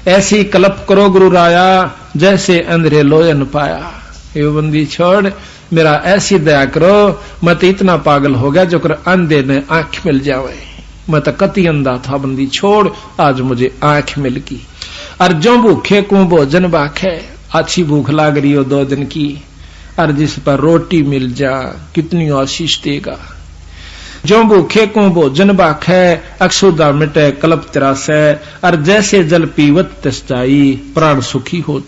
ऐसी कल्प करो गुरु राया, जैसे अंधेरे लोयन पाया। ये बंदी छोड़, मेरा ऐसी दया करो, मैं तो इतना पागल हो गया जो कर अंधे ने आंख मिल जावे। मैं तो कति अंधा था, बंदी छोड़, आज मुझे आंख मिल की। और जो भूखे को भोजन बाखे, अच्छी भूख लाग रही हो 2 दिन की, और जिस पर रोटी मिल जा कितनी आशीष देगा। जो भूखे को भोजन बाखे, अक्षुदा मिटे कल्प तिरासे, और जैसे जल पीवत तस जाई, प्राण सुखी हो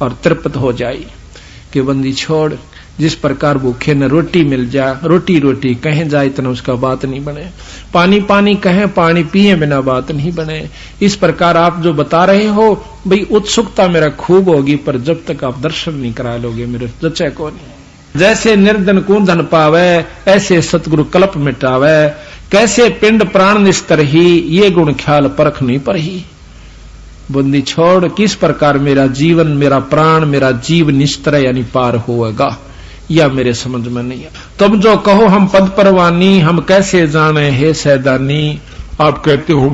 और तृप्त हो जाई। कि बंदी छोड़, जिस प्रकार भूखे न रोटी मिल जा, रोटी रोटी कहे जाए इतना उसका बात नहीं बने, पानी पानी कहे पानी पिए बिना बात नहीं बने। इस प्रकार आप जो बता रहे हो भाई, उत्सुकता मेरा खूब होगी, पर जब तक आप दर्शन नहीं करा लोगे मेरे जचे को नहीं। जैसे निर्धन को धन पावे, ऐसे सतगुरु कल्प मिटावे, कैसे पिंड प्राण निस्तर ही, ये गुण ख्याल परख नहीं पर ही। बंदी छोड़, किस प्रकार मेरा जीवन, मेरा प्राण, मेरा जीव निस्तर यानी पार होगा, या मेरे समझ में नहीं है। तुम जो कहो हम पद परवानी, हम कैसे जाने हे सैदानी। आप कहते हो